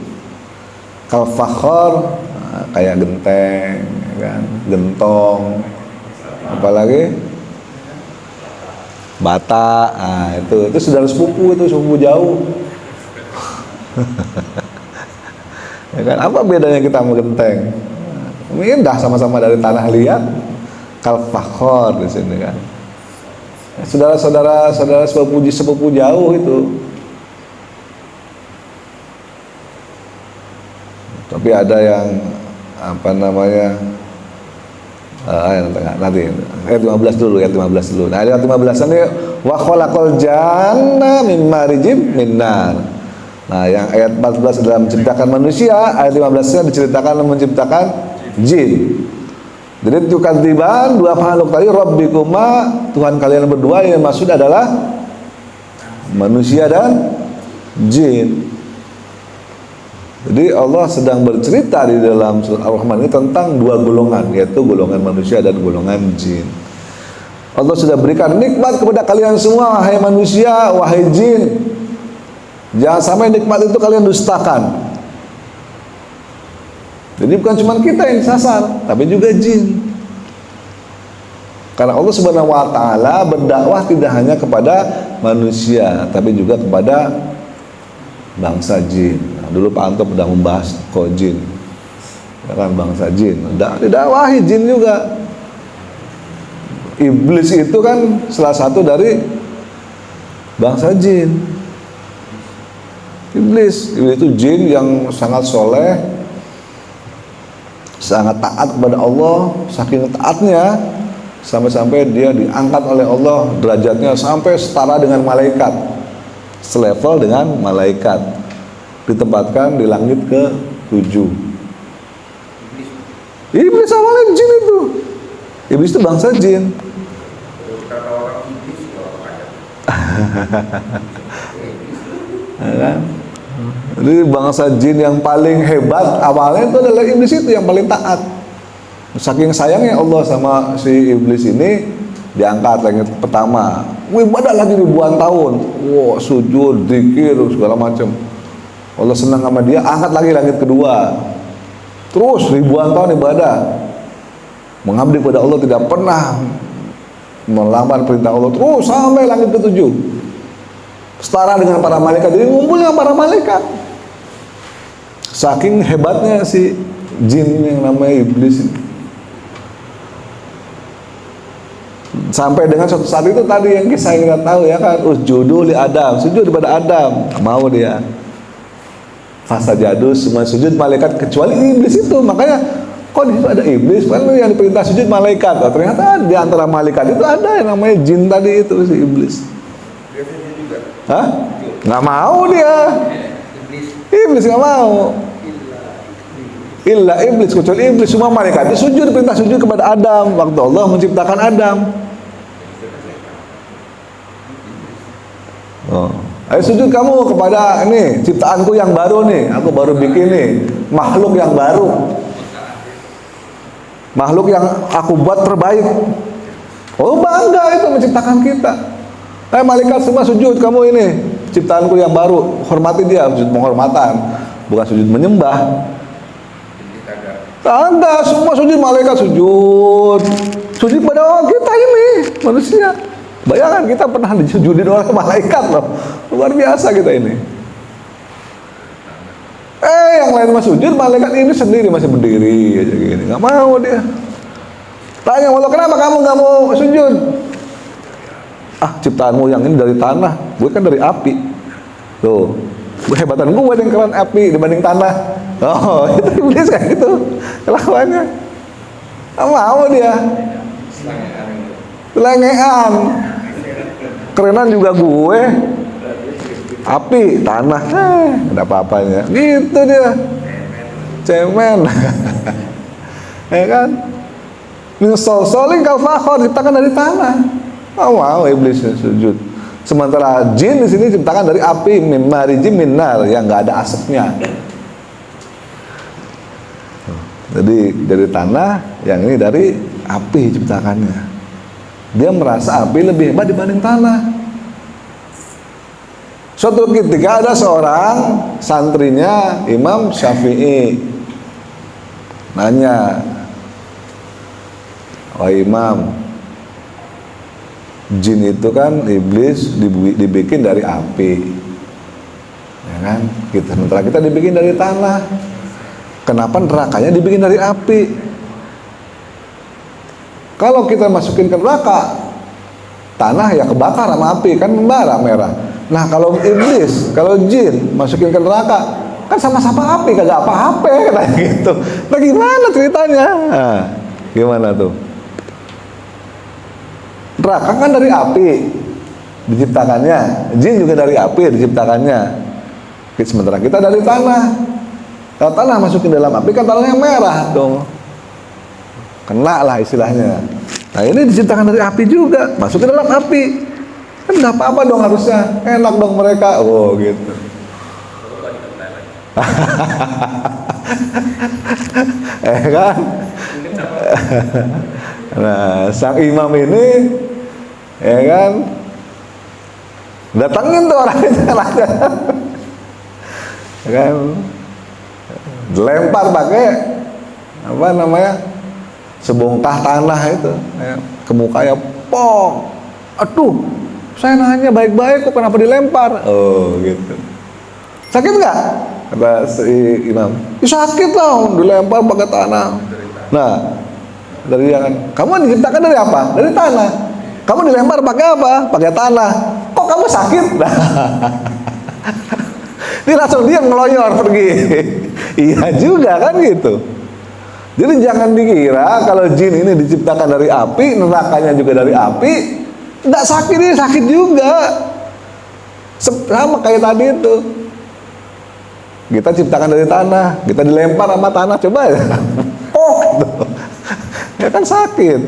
Kal fakhar, kayak genteng, kan? Gentong, apalagi bata. Itu saudara sepupu, itu sepupu jauh. Ya kan, apa bedanya kita sama genteng? Indah, sama-sama dari tanah liat. Kal fakhar di sini kan. Saudara-saudara sepupu jauh itu. Tapi ada yang apa namanya? Nanti ayat 15 dulu, ayat 15 dulu. Nah, ayat 15 ini wa khalaqal janna mim marijim min nar. Nah, yang ayat 14 adalah menciptakan manusia, ayat 15-nya diceritakan menciptakan jin. Jadi tukadziban dua makhluk tadi, rabbikuma, Tuhan kalian berdua, yang maksud adalah manusia dan jin. Jadi Allah sedang bercerita di dalam surah Ar-Rahman ini tentang dua golongan, yaitu golongan manusia dan golongan jin. Allah sudah berikan nikmat kepada kalian semua, wahai manusia, wahai jin. Jangan sampai nikmat itu kalian dustakan. Jadi bukan cuma kita yang disasar, tapi juga jin. Karena Allah Subhanahu wa taala berdakwah tidak hanya kepada manusia, tapi juga kepada bangsa jin. Nah, dulu Pak Anto pernah membahas jin. Ya kan, bangsa jin. Didakwahi jin juga. Iblis itu kan salah satu dari bangsa jin. Iblis itu jin yang sangat soleh, sangat taat kepada Allah. Saking taatnya sampai-sampai dia diangkat oleh Allah, derajatnya sampai setara dengan malaikat, selevel dengan malaikat, ditempatkan di langit ke-7. Iblis awalnya jin itu. Iblis itu bangsa jin. Ya kan? Jadi bangsa jin yang paling hebat awalnya itu adalah iblis itu yang paling taat. Saking sayangnya Allah sama si iblis ini, diangkat langit pertama. Ibadah lagi ribuan tahun. Wah, sujud, zikir, segala macam. Allah senang sama dia, angkat lagi langit kedua. Terus ribuan tahun ibadah. Mengabdi kepada Allah, tidak pernah melawan perintah Allah, terus sampai langit ke-7. Setara dengan para malaikat, jadi ngumpul dengan para malaikat. Saking hebatnya si jin yang namanya iblis ini. Sampai dengan suatu saat itu tadi yang kisah yang kita tahu ya kan, usjudu li Adam, sujud kepada Adam, mau dia. Fasajadu, semua sujud malaikat kecuali iblis itu. Makanya kok di situ ada iblis? Kan yang diperintah sujud malaikat. Oh, ternyata di antara malaikat itu ada yang namanya jin tadi itu, si iblis. Hah? Nggak mau dia. Iblis nggak mau. Illa iblis, kecuali iblis. Semua malaikat itu sujud, perintah sujud kepada Adam waktu Allah menciptakan Adam. Oh, ayo sujud kamu kepada ini ciptaanku yang baru nih. Aku baru bikin nih makhluk yang baru, makhluk yang aku buat terbaik. Oh, bangga itu menciptakan kita. Ayo malaikat semua sujud, kamu ini ciptaanku yang baru. Hormati dia, sujud penghormatan, bukan sujud menyembah. Anda semua sujud, malaikat sujud, sujud pada kita ini manusia. Bayangkan kita pernah disujudin oleh malaikat loh, luar biasa kita ini. Yang lain mah sujud, malaikat ini sendiri masih berdiri aja gini, nggak mau dia. Tanya Allah, kenapa kamu nggak mau sujud? Ah, ciptaanmu yang ini dari tanah, gue kan dari api. Tuh, kehebatan gue yang keren api dibanding tanah. Oh, itu iblis kayak gitu kelakuannya. Nggak mau dia. Selengean. Kerenan juga gue. Api, tanah, ada apa-apanya. Gitu dia. Cemen. Ya kan? Min-solsolin kal-fakhor, diciptakan dari tanah. Mau iblis sujud. Sementara jin di sini diciptakan dari api, min marijim min nar, yang nggak ada asapnya. Jadi dari tanah, yang ini dari api ciptakannya. Dia merasa api lebih hebat dibanding tanah. Suatu ketika ada seorang santrinya Imam Syafi'i nanya, "Oh Imam, jin itu kan iblis dibikin dari api, ya kan? Sementara kita dibikin dari tanah. Kenapa nerakanya dibikin dari api? Kalau kita masukin ke neraka, tanah ya kebakar sama api, kan membara merah. Nah kalau iblis, kalau jin masukin ke neraka, kan sama-sama api, kagak apa-apa katanya gitu. Nah gimana ceritanya? Nah, gimana tuh? Neraka kan dari api diciptakannya, jin juga dari api diciptakannya. Sementara kita dari tanah. Kalau tanah masukin dalam api kan tanahnya merah dong, kena lah istilahnya. Nah ini diciptakan dari api juga, masukin dalam api, kan nggak apa-apa dong, harusnya enak dong mereka. Oh gitu. Kan? Nah sang imam ini, ya kan, datangin tuh orang itu kan, dilempar pakai apa namanya, sebongkah tanah itu ya, ke mukanya, pong. Aduh, saya nanya baik-baik kok kenapa dilempar? Oh gitu. Sakit nggak? Kata si imam. Sakit lah, dilempar pakai tanah. Nah, dari dia kan, kamu diciptakan dari apa? Dari tanah. Kamu dilempar pakai apa? Pakai tanah. Kok kamu sakit? Dia langsung dia ngeloyor pergi. Iya juga kan gitu. Jadi jangan dikira kalau jin ini diciptakan dari api, nerakanya juga dari api, nggak sakit, ini sakit juga. Sama kayak tadi itu. Kita ciptakan dari tanah, kita dilempar sama tanah, coba ya. Oh, gitu. Ya kan sakit.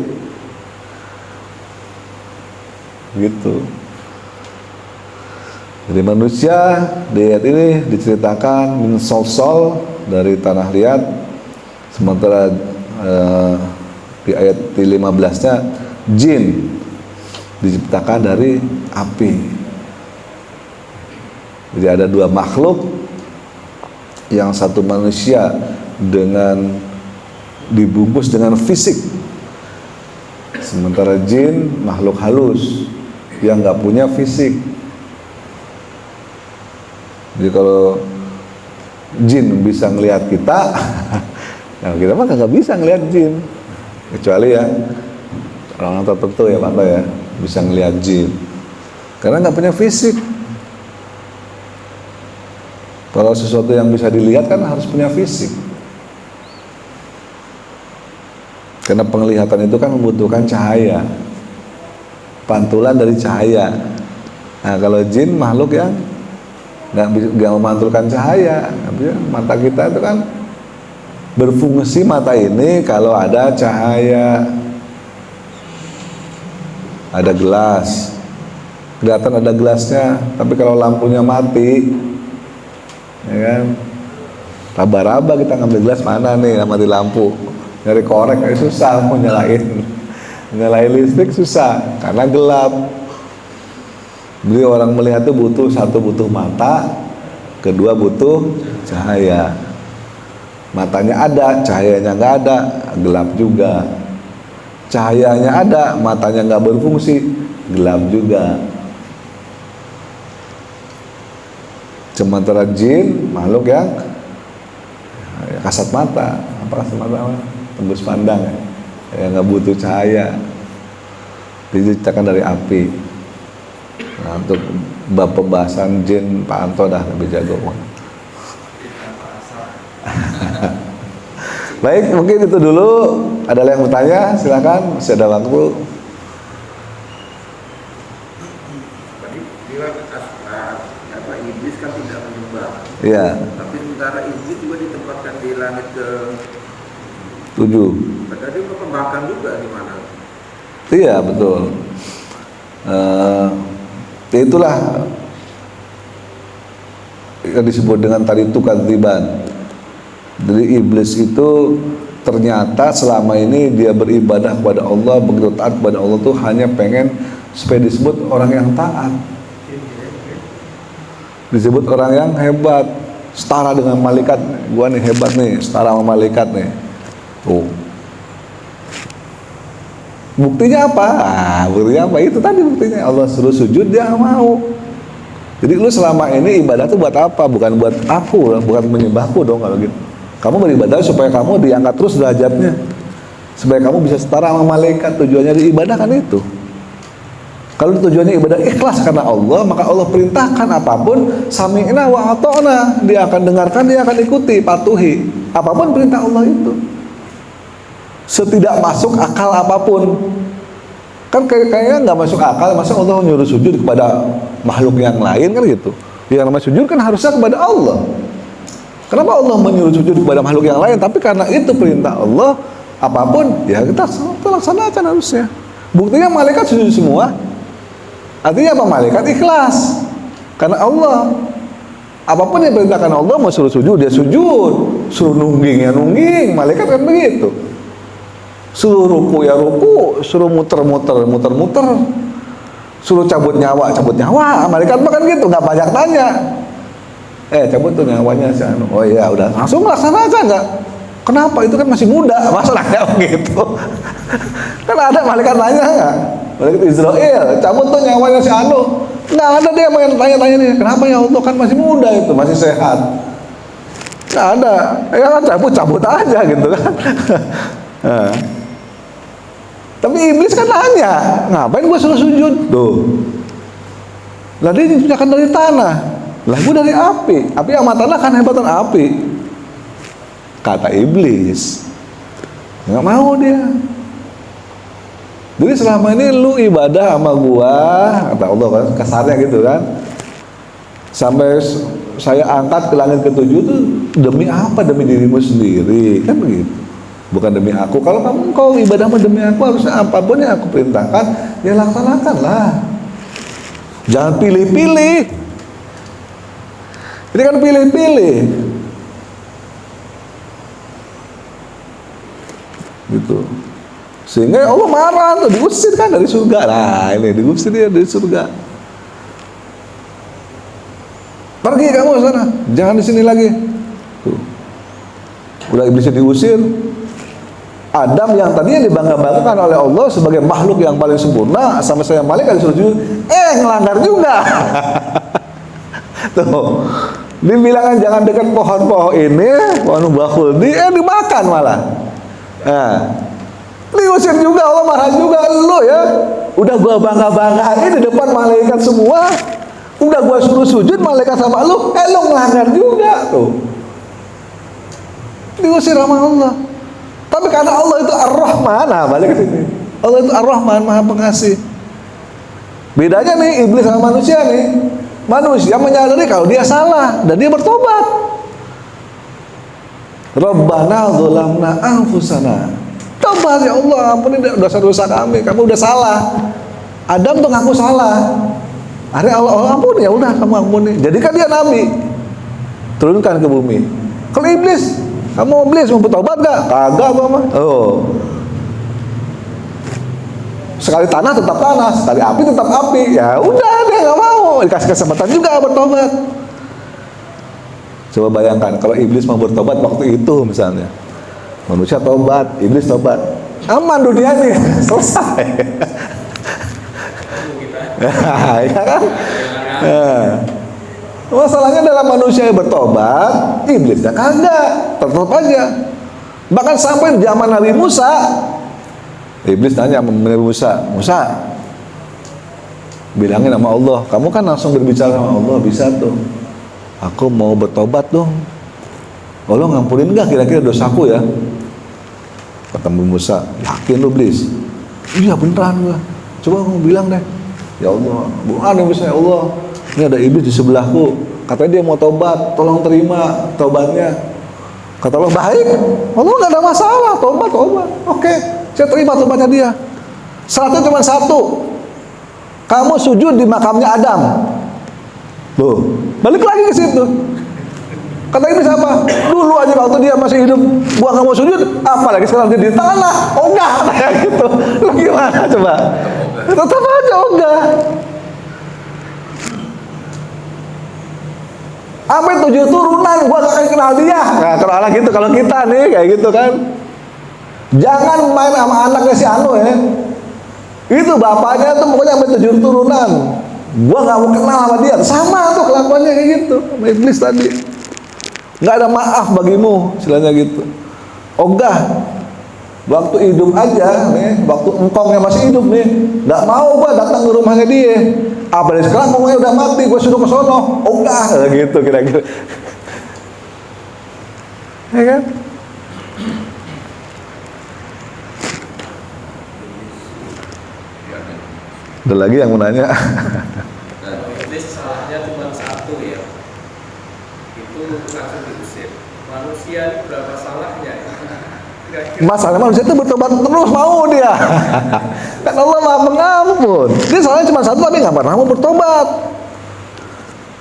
Gitu. Jadi manusia di ayat ini diceritakan min sol dari tanah liat, sementara di ayat 15-nya jin diciptakan dari api. Jadi ada dua makhluk, yang satu manusia dengan dibungkus dengan fisik, sementara jin makhluk halus yang nggak punya fisik. Jadi kalau jin bisa ngelihat kita, nah kita mah nggak bisa ngelihat jin, kecuali ya orang tertentu ya Pak ya bisa ngelihat jin, karena nggak punya fisik. Kalau sesuatu yang bisa dilihat kan harus punya fisik, karena penglihatan itu kan membutuhkan cahaya, pantulan dari cahaya. Nah kalau jin makhluk yang nggak memantulkan cahaya. Mata kita itu kan berfungsi, mata ini kalau ada cahaya, ada gelas, kelihatan ada gelasnya. Tapi kalau lampunya mati, ya kan, raba-raba kita ngambil gelas mana nih, mati lampu, nyari korek susah, mau nyalain listrik susah karena gelap. Jadi orang melihat itu butuh, satu butuh mata, kedua butuh cahaya. Matanya ada, cahayanya nggak ada, gelap juga. Cahayanya ada, matanya nggak berfungsi, gelap juga. Sementara jin makhluk yang kasat mata, apa kasat mata? Tembus pandang ya, nggak butuh cahaya, diciptakan dari api. Nah, untuk bab pembahasan jin Pak Anto dah lebih jago. Baik, mungkin itu dulu. Ada yang bertanya? Silakan, masih ada waktu. Iblis kan tidak menyembah. Iya. Tapi sementara iblis juga ditempatkan di langit ke 7. Tadi perkembangan juga di mana? Iya betul. Itulah yang disebut dengan tadi itu kadziban. Jadi iblis itu ternyata selama ini dia beribadah kepada Allah, begitu taat kepada Allah tuh hanya pengen supaya disebut orang yang taat, disebut orang yang hebat, setara dengan malaikat. Gua nih hebat nih, setara sama malaikat nih. Tuh. Buktinya apa? Buktinya apa? Itu tadi buktinya. Allah suruh sujud, dia mau. Jadi lu selama ini ibadah tuh buat apa? Bukan buat aku, bukan menyembahku dong kalau gitu. Kamu beribadah supaya kamu diangkat terus derajatnya, supaya kamu bisa setara sama malaikat. Tujuannya di ibadah kan itu. Kalau tujuannya ibadah ikhlas karena Allah, maka Allah perintahkan apapun, sami'na wa ata'na, dia akan dengarkan, dia akan ikuti, patuhi apapun perintah Allah itu. Setidak masuk akal apapun. Kan kayaknya nggak masuk akal, masa Allah nyuruh sujud kepada makhluk yang lain kan gitu. Yang namanya sujud kan harusnya kepada Allah. Kenapa Allah menyuruh sujud kepada makhluk yang lain? Tapi karena itu perintah Allah, apapun ya kita laksanakan harusnya. Buktinya malaikat sujud semua. Artinya apa? Malaikat ikhlas karena Allah. Apapun yang perintahkan Allah, mau suruh sujud dia sujud, suruh nungging ya nungging. Malaikat kan begitu. Suruh ruku ya ruku, suruh muter-muter, suruh cabut nyawa. Malaikat makan gitu, nggak banyak tanya. Cabut tuh nyawanya si anu. Oh iya, udah langsung laksanakan nggak? Kenapa? Itu kan masih muda, masa nanya gitu. Kan ada malaikat nanya nggak? Malaikat Israel, cabut tuh nyawanya si anu. Nggak ada dia yang tanya-tanya nih. Kenapa ya Allah, kan masih muda itu, masih sehat. Nggak ada. Ya kan cabut aja gitu kan. Nah. Tapi iblis kan nanya, ngapain gua suruh sujud? Tuh. Lah dia diciptakan dari tanah. Lah gua dari api. Api sama tanah kan hebatan api. Kata iblis. Nggak mau dia. Jadi selama ini lu ibadah sama gua, kata Allah kan, kasarnya gitu kan. Sampai saya angkat ke langit ketujuh tuh demi apa? Demi dirimu sendiri, kan begitu. Bukan demi aku. Kalau kau ibadah demi aku, harusnya apapun yang aku perintahkan, ya laksanakanlah. Jangan pilih-pilih. Ini kan pilih-pilih. Gitu. Sehingga Allah marah tuh, diusir kan dari surga. Nah ini diusir dia dari surga. Pergi kamu ke sana, jangan di sini lagi. Tuh. Udah iblisnya diusir. Adam yang tadinya dibangga-banggakan oleh Allah sebagai makhluk yang paling sempurna, sama saya malaikat disuruh sujud, ngelanggar juga. Tuh. Dibilang jangan dekat pohon-pohon ini, pohon bakul dimakan malah. Nah, diusir juga, Allah marah juga. Lu ya, udah gua bangga-banggain di depan malaikat semua, udah gua suruh sujud malaikat sama lu ngelanggar juga tuh. Diusir sama Allah. Tapi karena Allah itu Ar-Rahman, nah balik ke sini. Allah itu Ar-Rahman, Maha Pengasih. Bedanya nih iblis sama manusia nih. Manusia menyadari kalau dia salah dan dia bertobat. Rabbana dzalamna anfusana. Tobat ya Allah, ampuni dosa-dosa kami. Kamu udah salah. Adam tuh ngaku salah. Akhirnya Allah ampuni, ya udah kamu ampuni. Jadikan dia nabi. Turunkan ke bumi. Kalau iblis, kamu iblis mau bertobat gak? Kagak apa mah. Oh. Sekali tanah tetap tanah, sekali api tetap api. Ya udah dia nggak mau. Dikasih kesempatan juga bertobat. Coba bayangkan kalau iblis mau bertobat waktu itu misalnya. Manusia tobat, iblis tobat, aman dunia nih, selesai. Ya kan? Masalahnya dalam manusia yang bertobat, iblisnya kagak, tetap aja. Bahkan sampai zaman Nabi Musa, iblis tanya sama Nabi Musa, bilangin sama Allah, kamu kan langsung berbicara sama Allah, bisa tuh. Aku mau bertobat dong. Allah ngampunin gak kira-kira dosaku ya? Kata Nabi Musa, yakin lu iblis? Iya beneran gua. Coba kamu bilang deh. Ya Allah, bukan Nabi Musa, ya Allah, ini ada iblis di sebelahku. Katanya dia mau tobat, tolong terima tobatnya. Kata Allah, baik. Allah nggak ada masalah, tobat. Oke, saya terima tobatnya dia. Syaratnya cuma satu. Kamu sujud di makamnya Adam. Tuh, balik lagi ke situ. Kata iblis apa? Dulu aja waktu dia masih hidup, gua nggak mau sujud, apalagi sekarang dia di tanah, ogah kayak gitu. Lu gimana coba? Tetap aja ogah. Sampai 7 turunan gua gak akan kenal dia. Nah, kalau gitu, kalau kita nih kayak gitu kan. Jangan main sama anaknya si Anu ya. Itu bapaknya tuh pokoknya sampai 7 turunan. Gua gak mau kenal sama dia. Sama tuh kelakuannya kayak gitu. Sama iblis tadi. Nggak ada maaf bagimu, istilahnya gitu. Ogah, waktu hidup aja nih, waktu engkongnya masih hidup nih, nggak mau gua datang ke rumahnya dia. Apalagi sekarang ngomongnya udah mati, gua suruh ke sono, ogah, gitu kira-kira. Ya kan? Ada lagi yang mau nanya? Iblis salahnya cuma satu satu ya, itu langsung diusir. Manusia ini berapa salahnya ya? Kira-kira Masalah manusia itu bertobat terus mau dia. Kan Allah Maha Pengampun. Dia salahnya cuma satu tapi nggak pernah mau bertobat.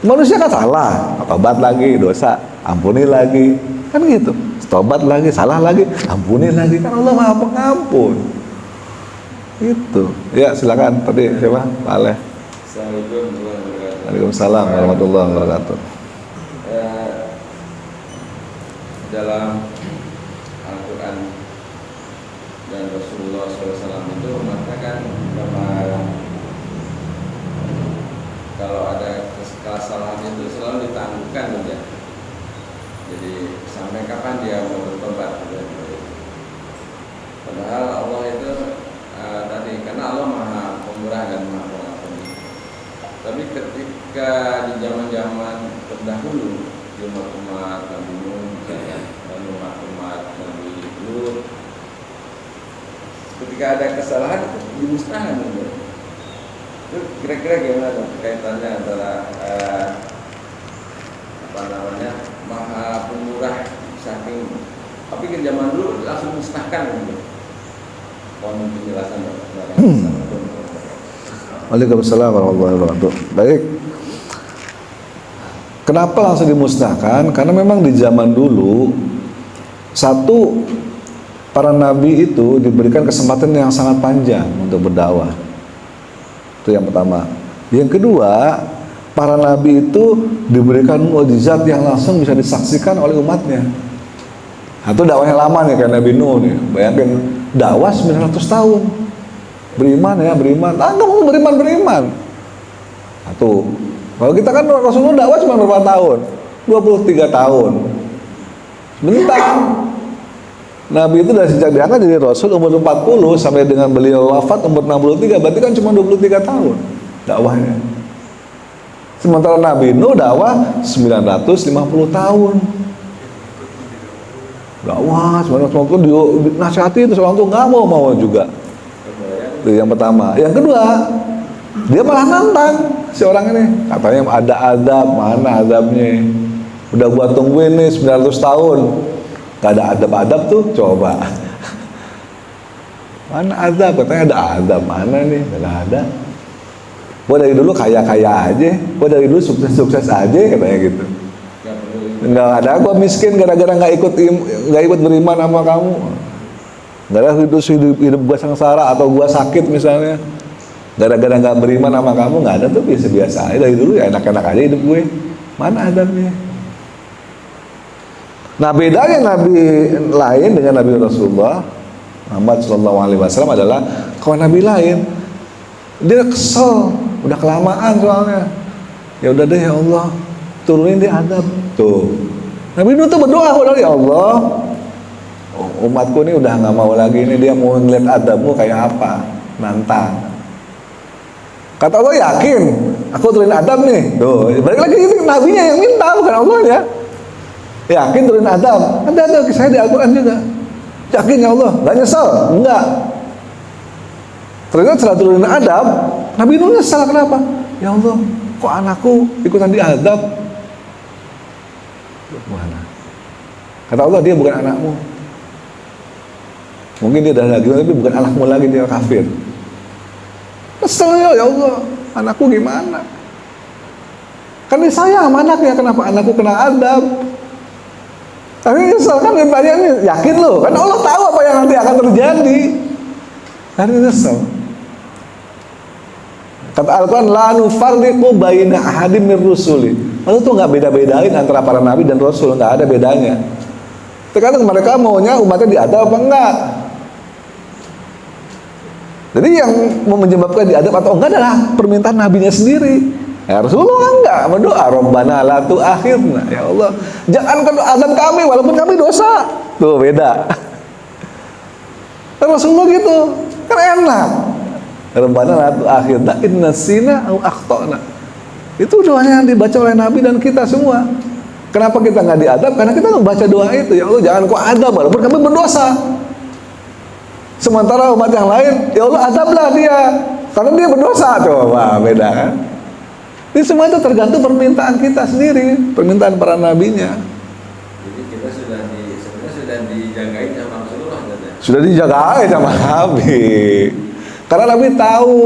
Manusia kan salah, tobat lagi dosa, ampuni lagi, kan gitu. Tobat lagi, salah lagi, ampuni lagi. Kan Allah Maha Pengampun. Gitu. Ya silakan. Tadi siapa? Pak Aleh. Assalamualaikum warahmatullahi wabarakatuh. Waalaikumsalam warahmatullahi wabarakatuh. Dalam Al-Quran dan Rasulullah SAW itu mengatakan bahwa kalau ada kesalahan itu selalu ditangguhkan saja. Jadi sampai kapan dia mau bertobat? Padahal Allah itu tadi karena Allah Maha Pemurah dan Maha Pengampun. Tapi ketika di zaman-zaman terdahulu, di umat Nabi Nuh dan umat Nabi Lut, ketika ada kesalahan itu dimusnahkan. Itu kira-kira gimana tuh kaitannya antara Maha Pemurah saking, tapi ke zaman dulu langsung musnahkan gitu. Mohon penjelasan Bapak. Waalaikumsalam warahmatullahi wabarakatuh. Baik. Kenapa langsung dimusnahkan? Karena memang di zaman dulu satu, para nabi itu diberikan kesempatan yang sangat panjang untuk berdakwah. Itu yang pertama. Yang kedua, para nabi itu diberikan mukjizat yang langsung bisa disaksikan oleh umatnya. Itu dakwahnya lama nih kayak Nabi Nuh nih. Bayangin dakwah 900 tahun. Beriman ya, beriman. Kamu beriman. Satu. Kalau kita kan Rasulullah dakwah cuma berapa tahun? 23 tahun. Bentar. Nabi itu dari sejak diangkat jadi Rasul umur 40 sampai dengan beliau wafat umur 63, berarti kan cuma 23 tahun dakwahnya. Sementara Nabi Nuh dakwah 950 tahun. Dakwah 950 dinasihati terus orang tuh nggak mau juga. Itu yang pertama. Yang kedua, dia malah nantang si orang ini. Katanya ada azab, mana azabnya? Udah gua tungguin nih 900 tahun. Gak ada adab-adab tuh, coba. Mana azab? Katanya ada azab, mana nih? Gak ada. Gua dari dulu kaya-kaya aja, gua dari dulu sukses-sukses aja, katanya gitu. Nggak ada, gua miskin gara-gara nggak ikut beriman sama kamu. Gara-gara hidup gua sengsara atau gua sakit misalnya, gara-gara nggak beriman sama kamu, nggak ada tuh, biasa-biasa aja dari dulu ya, enak-enak aja hidup gue. Mana adabnya? Nah, bedanya nabi lain dengan Nabi Rasulullah Muhammad SAW adalah kalau nabi lain dia kesel, udah kelamaan soalnya. Ya udah deh ya Allah, turunin dia adab. Tuh. Nabi Nuh tuh berdoa kepada ya Allah, umatku ini udah nggak mau lagi, ini dia mau ngeliat adabmu kayak apa, nantang. Kata Allah, yakin aku turunin adab nih. Tuh, balik lagi ini nabinya yang minta, bukan Allah ya. Yakin turunin adab. Ada kisah di Al-Quran juga. Yakin ya Allah, nggak nyesel? Enggak. Ternyata setelah turunin adab, Nabi Nuh nyesel. Kenapa? Ya Allah, kok anakku ikutan diadab? Mana? Kata Allah, dia bukan anakmu. Mungkin dia dah lagi, tapi bukan anakmu lagi, dia kafir. Kesel ya Allah, anakku gimana? Kan dia sayang sama anaknya, kenapa anakku kena adab? Tapi nyesel kan bertanya ini, yakin lo? Kan Allah tahu apa yang nanti akan terjadi. Kan nyesel. Kata Al-Quran, la nufarriqu baina ahadim mir rusuli. Allah tuh nggak beda-bedain antara para nabi dan rasul, nggak ada bedanya. Terkadang mereka maunya umatnya diadab apa enggak. Jadi yang menyebabkan diadab atau enggak adalah permintaan nabinya sendiri. Ya Rasulullah enggak berdoa, Rabbana la tu'akhirna, ya Allah, jangan azab kami walaupun kami dosa. Tuh beda. Rasulullah gitu, kan enak. Rabbana la tu'akhirna in nasina aw akhtana. Itu doanya yang dibaca oleh Nabi dan kita semua. Kenapa kita nggak diadab? Karena kita membaca doa itu, ya Allah jangan kau adab walaupun kami berdosa. Sementara umat yang lain, ya Allah adablah dia karena dia berdosa. Coba beda kan? Ini semua itu tergantung permintaan kita sendiri, permintaan para nabinya. Jadi kita sebenarnya sudah dijagain sama Rasulullah kan ya? Sudah dijagain sama Nabi. Karena Nabi tahu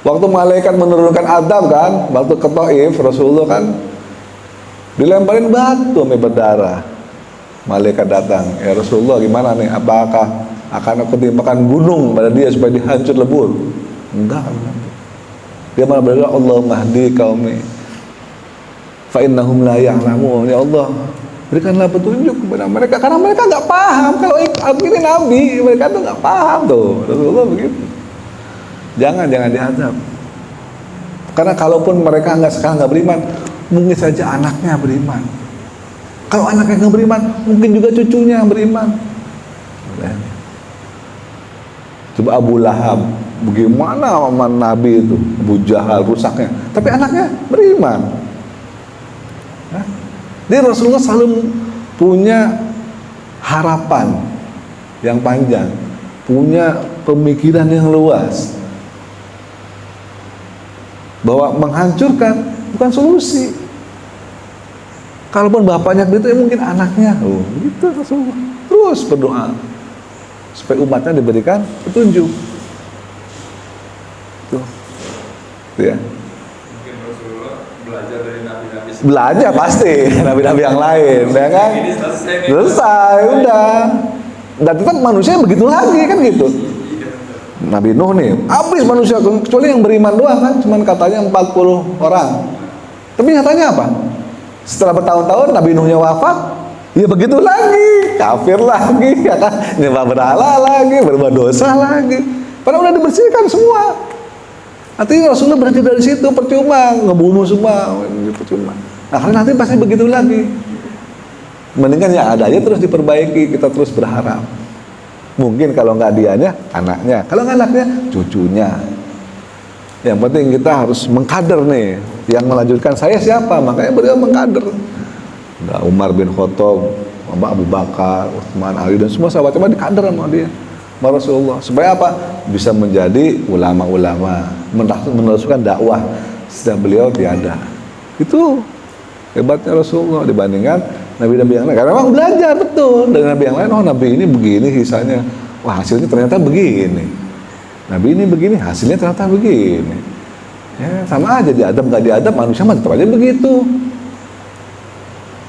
waktu malaikat menurunkan adab kan, waktu ke Taif Rasulullah kan dilemparin batu sampai berdarah. Malaikat datang, ya Rasulullah gimana nih? Apakah akan aku timpakan gunung pada dia supaya dihancur lebur? Enggak. Dia malah berdoa, Allahumma hdi qaumi fa innahum la ya'lamun. Ya Allah, berikanlah petunjuk kepada mereka karena mereka nggak paham kalau ini nabi, mereka tuh nggak paham tuh. Rasulullah begitu. Jangan diadab. Karena kalaupun mereka sekarang nggak beriman, mungkin saja anaknya beriman. Kalau anaknya nggak beriman, mungkin juga cucunya yang beriman. Coba Abu Lahab, bagaimana sama Nabi itu, Abu Jahal rusaknya, tapi anaknya beriman. Jadi Rasulullah selalu punya harapan yang panjang, punya pemikiran yang luas, bahwa menghancurkan bukan solusi. Kalaupun bapaknya gitu, ya mungkin anaknya. Oh, gitu Rasulullah. Terus berdoa supaya umatnya diberikan petunjuk. Tuh. Ya. Mungkin Rasulullah belajar dari nabi-nabi. Belajar pasti nabi-nabi yang lain, ya kan? Ini selesai nih. Selesai, udah. Dan tetap manusia begitu lagi kan gitu. Nabi Nuh nih, habis manusia kecuali yang beriman doang kan, cuman katanya 40 orang. Tapi nyatanya apa? Setelah bertahun-tahun Nabi Nuhnya wafat, ya begitu lagi, kafir lagi, ya kan? Nyembah berhala lagi, berbuat dosa lagi. Padahal udah dibersihkan semua. Artinya Rasulullah berhenti dari situ, percuma ngebunuh semua, percuma. Nah, karena nanti pasti begitu lagi. Mendingan yang ada aja terus diperbaiki, kita terus berharap. Mungkin kalau nggak dianya, anaknya. Kalau nggak anaknya, cucunya. Yang penting kita harus mengkader nih. Yang melanjutkan saya siapa? Makanya beliau mengkader. Nah, Umar bin Khattab, Abu Bakar, Utsman, Ali dan semua sahabatnya dikader sama dia, sama Rasulullah. Supaya apa? Bisa menjadi ulama-ulama, meneruskan dakwah setelah beliau tiada. Itu hebatnya Rasulullah dibandingkan nabi-nabi yang lain. Karena memang belajar betul dari nabi yang lain. Oh, nabi ini begini sisanya. Wah, hasilnya ternyata begini. Nabi ini begini, hasilnya ternyata begini. Ya, sama aja diadab nggak diadab, manusia mah tetap aja begitu.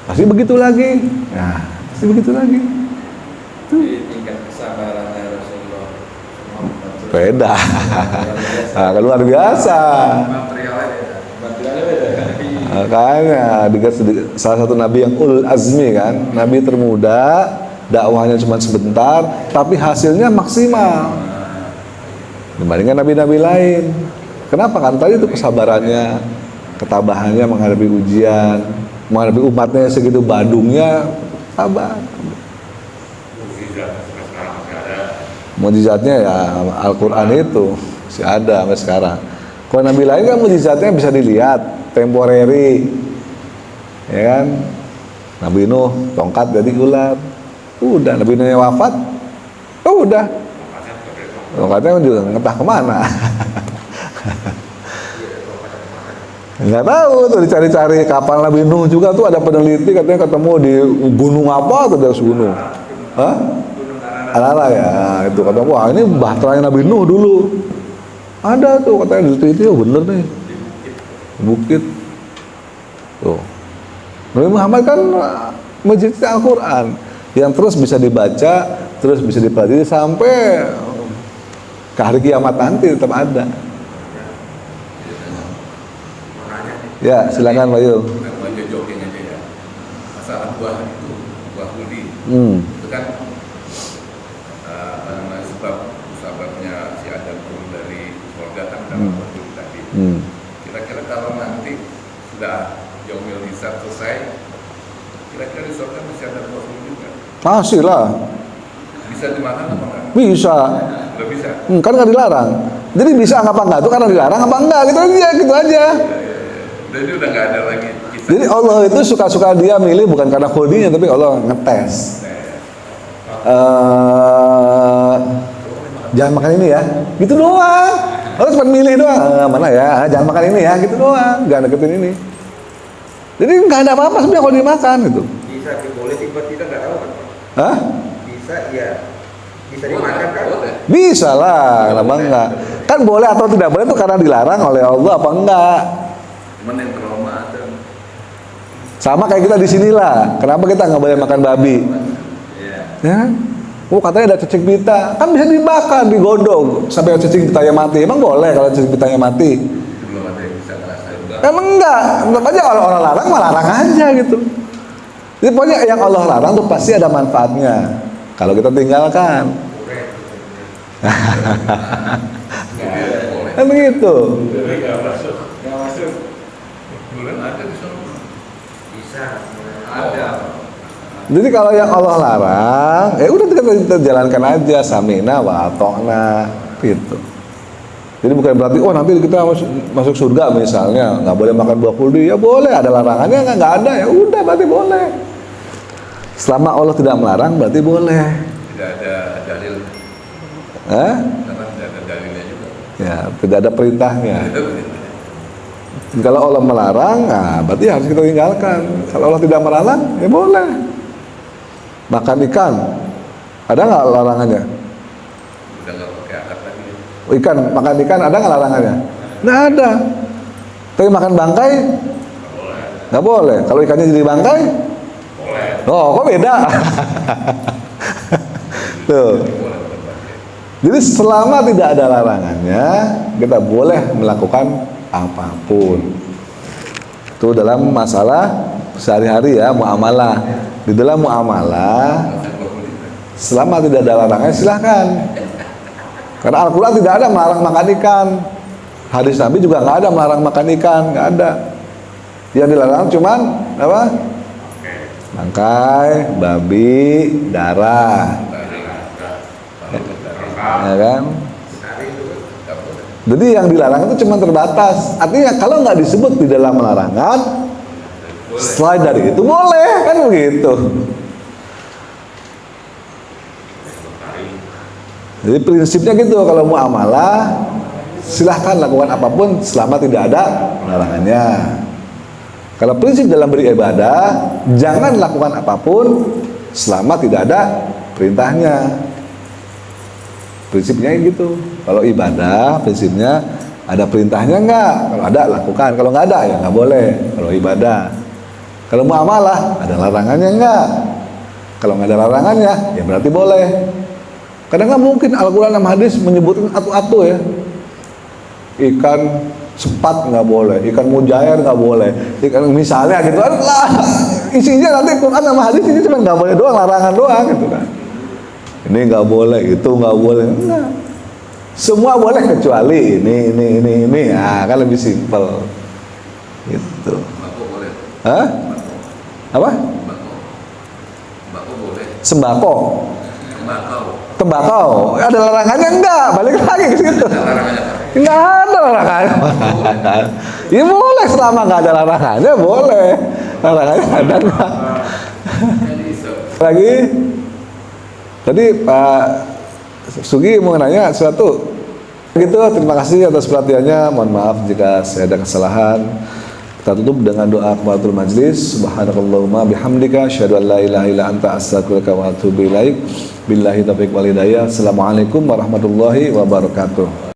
Pasti begitu lagi. Nah, pasti begitu lagi. Di tingkat kesabarannya Rasulullah Beda. Nah, luar biasa. Materialnya beda. Makanya salah satu nabi yang ulul azmi kan, nabi termuda, dakwahnya cuma sebentar, tapi hasilnya maksimal dibandingkan nabi-nabi lain. Kenapa? Kan tadi itu kesabarannya, ketabahannya menghadapi ujian, menghadapi umatnya segitu badungnya, sabar. Mukjizatnya ya Al-Quran itu masih ada sampai sekarang. Kalau nabi lain kan mukjizatnya bisa dilihat, temporary, ya kan? Nabi Nuh tongkat jadi ular, udah. Nabi Nuhnya wafat, udah. Tongkatnya juga ngetah kemana? Nggak tahu tuh, dicari-cari kapal Nabi Nuh juga tuh, ada peneliti katanya ketemu di gunung apa tuh, dari gunung. Hah? Arara ya, itu kata wah ini bahteranya Nabi Nuh dulu. Ada tuh katanya diteliti, oh bener nih. Bukit. Tuh. Nabi Muhammad kan mujizat Al-Quran yang terus bisa dibaca, terus bisa dipelajari sampai ke hari kiamat nanti tetap ada. Ya, silakan Pak Yul. Bukan jogging aja ya. Masalah buah itu, buah hudi. Itu kan apa namanya, sebabnya si Adam turun dari surga kan dalam buah hudi tadi. Kira-kira kalau nanti sudah yaumil hisab selesai, kira-kira di surga masih ada buah hudi juga? Masih lah. Bisa dimakan apa enggak? Bisa. Udah bisa. Kan nggak dilarang. Jadi bisa apa enggak itu karena dilarang apa enggak gitu aja, gitu aja. Jadi udah nggak ada lagi kisah. Jadi Allah itu suka-suka dia milih bukan karena hoodinya, tapi Allah ngetes. jangan makan ini ya, gitu doang. Harus cuma milih doang, mana ya, jangan makan ini ya, gitu doang, jangan deketin ini. Jadi nggak ada apa-apa sebenarnya kalau dimakan gitu. Bisa boleh tiba-tiba nggak tahu kan? Hah? Bisa ya. Bisa dimakan kan? Bisa lah, kenapa enggak? Kan boleh atau tidak boleh itu karena dilarang oleh Allah apa enggak? Cuman yang trauma ada. Sama kayak kita di sinilah. Kenapa kita nggak boleh makan babi? Iya. Ya? Oh katanya ada cacing pita, kan bisa dibakar, digodok sampai cacing pitanya mati. Emang boleh kalau cacing pitanya mati? Belum ada yang bisa ngerasain. Emang enggak. Tetap aja kalau orang larang mah larang aja gitu. Jadi pokoknya yang Allah larang tuh pasti ada manfaatnya. Kalau kita tinggalkan. Kan begitu. Nggak masuk. Bulan ada di sana. Bisa. Ada. Jadi kalau yang Allah larang, ya udah kita jalankan aja, samina wa atokna gitu. Jadi bukan berarti nanti kita masuk surga misalnya nggak boleh makan buah kuldi, ya boleh, ada larangannya nggak ada, ya udah berarti boleh. Selama Allah tidak melarang berarti boleh. Tidak ada dalil. Hah? Karena tidak ada dalilnya juga. Ya tidak ada perintahnya. Kalau Allah melarang, berarti harus kita tinggalkan. Kalau Allah tidak melarang, ya boleh. Makan ikan, ada nggak larangannya? Udah nggak pakai akad lagi. Makan ikan ada nggak larangannya? Nggak ada. Tapi makan bangkai? Nggak boleh. Kalau ikannya jadi bangkai? Boleh. Oh, kok beda? Tuh. Jadi selama tidak ada larangannya, kita boleh melakukan apapun. Itu dalam masalah sehari-hari ya, muamalah. Di dalam muamalah, selama tidak ada larangannya silahkan. Karena Al-Quran tidak ada melarang makan ikan. Hadis Nabi juga nggak ada melarang makan ikan, nggak ada. Yang dilarang cuman apa? Bangkai, babi, darah, ya kan? Jadi yang dilarang itu cuma terbatas. Artinya kalau nggak disebut di dalam larangan, selain dari itu boleh, kan begitu. Jadi prinsipnya gitu, kalau muamalah silahkan lakukan apapun selama tidak ada larangannya. Kalau prinsip dalam beribadah, jangan lakukan apapun selama tidak ada perintahnya. Prinsipnya gitu. Kalau ibadah, prinsipnya ada perintahnya enggak? Kalau ada, lakukan. Kalau nggak ada, ya nggak boleh. Kalau ibadah. Kalau muamalah, ada larangannya enggak? Kalau nggak ada larangannya, ya berarti boleh. Kadang nggak mungkin Al-Quran dan hadis menyebutkan atu-atu ya. Ikan sepat nggak boleh, ikan mujair nggak boleh, ikan misalnya gitu kan lah, isinya nanti Quran sama hadis ini cuma nggak boleh doang, larangan doang gitu kan. Ini nggak boleh, itu nggak boleh, enggak. Semua boleh kecuali ini, kan lebih simpel gitu. Sembako boleh. Hah? Apa? Sembako boleh. Sembako, Sembako. tembakau, ada larangannya enggak? Balik lagi ke situ. Ada larangannya Pak. Nggak ada larangannya. Ya boleh selama nggak ada larangannya boleh. Larangannya ada nggak? Lagi tadi Pak Sugi mau nanya sesuatu. Gitu, terima kasih atas perhatiannya. Mohon maaf jika saya ada kesalahan. Kita tutup dengan doa kafaratul majlis. Subhanakallahumma bihamdika asyhadu an la ilaha illa anta astaghfiruka wa atubu ilaik. Billahi taufiq wal hidayah. Assalamualaikum warahmatullahi wabarakatuh.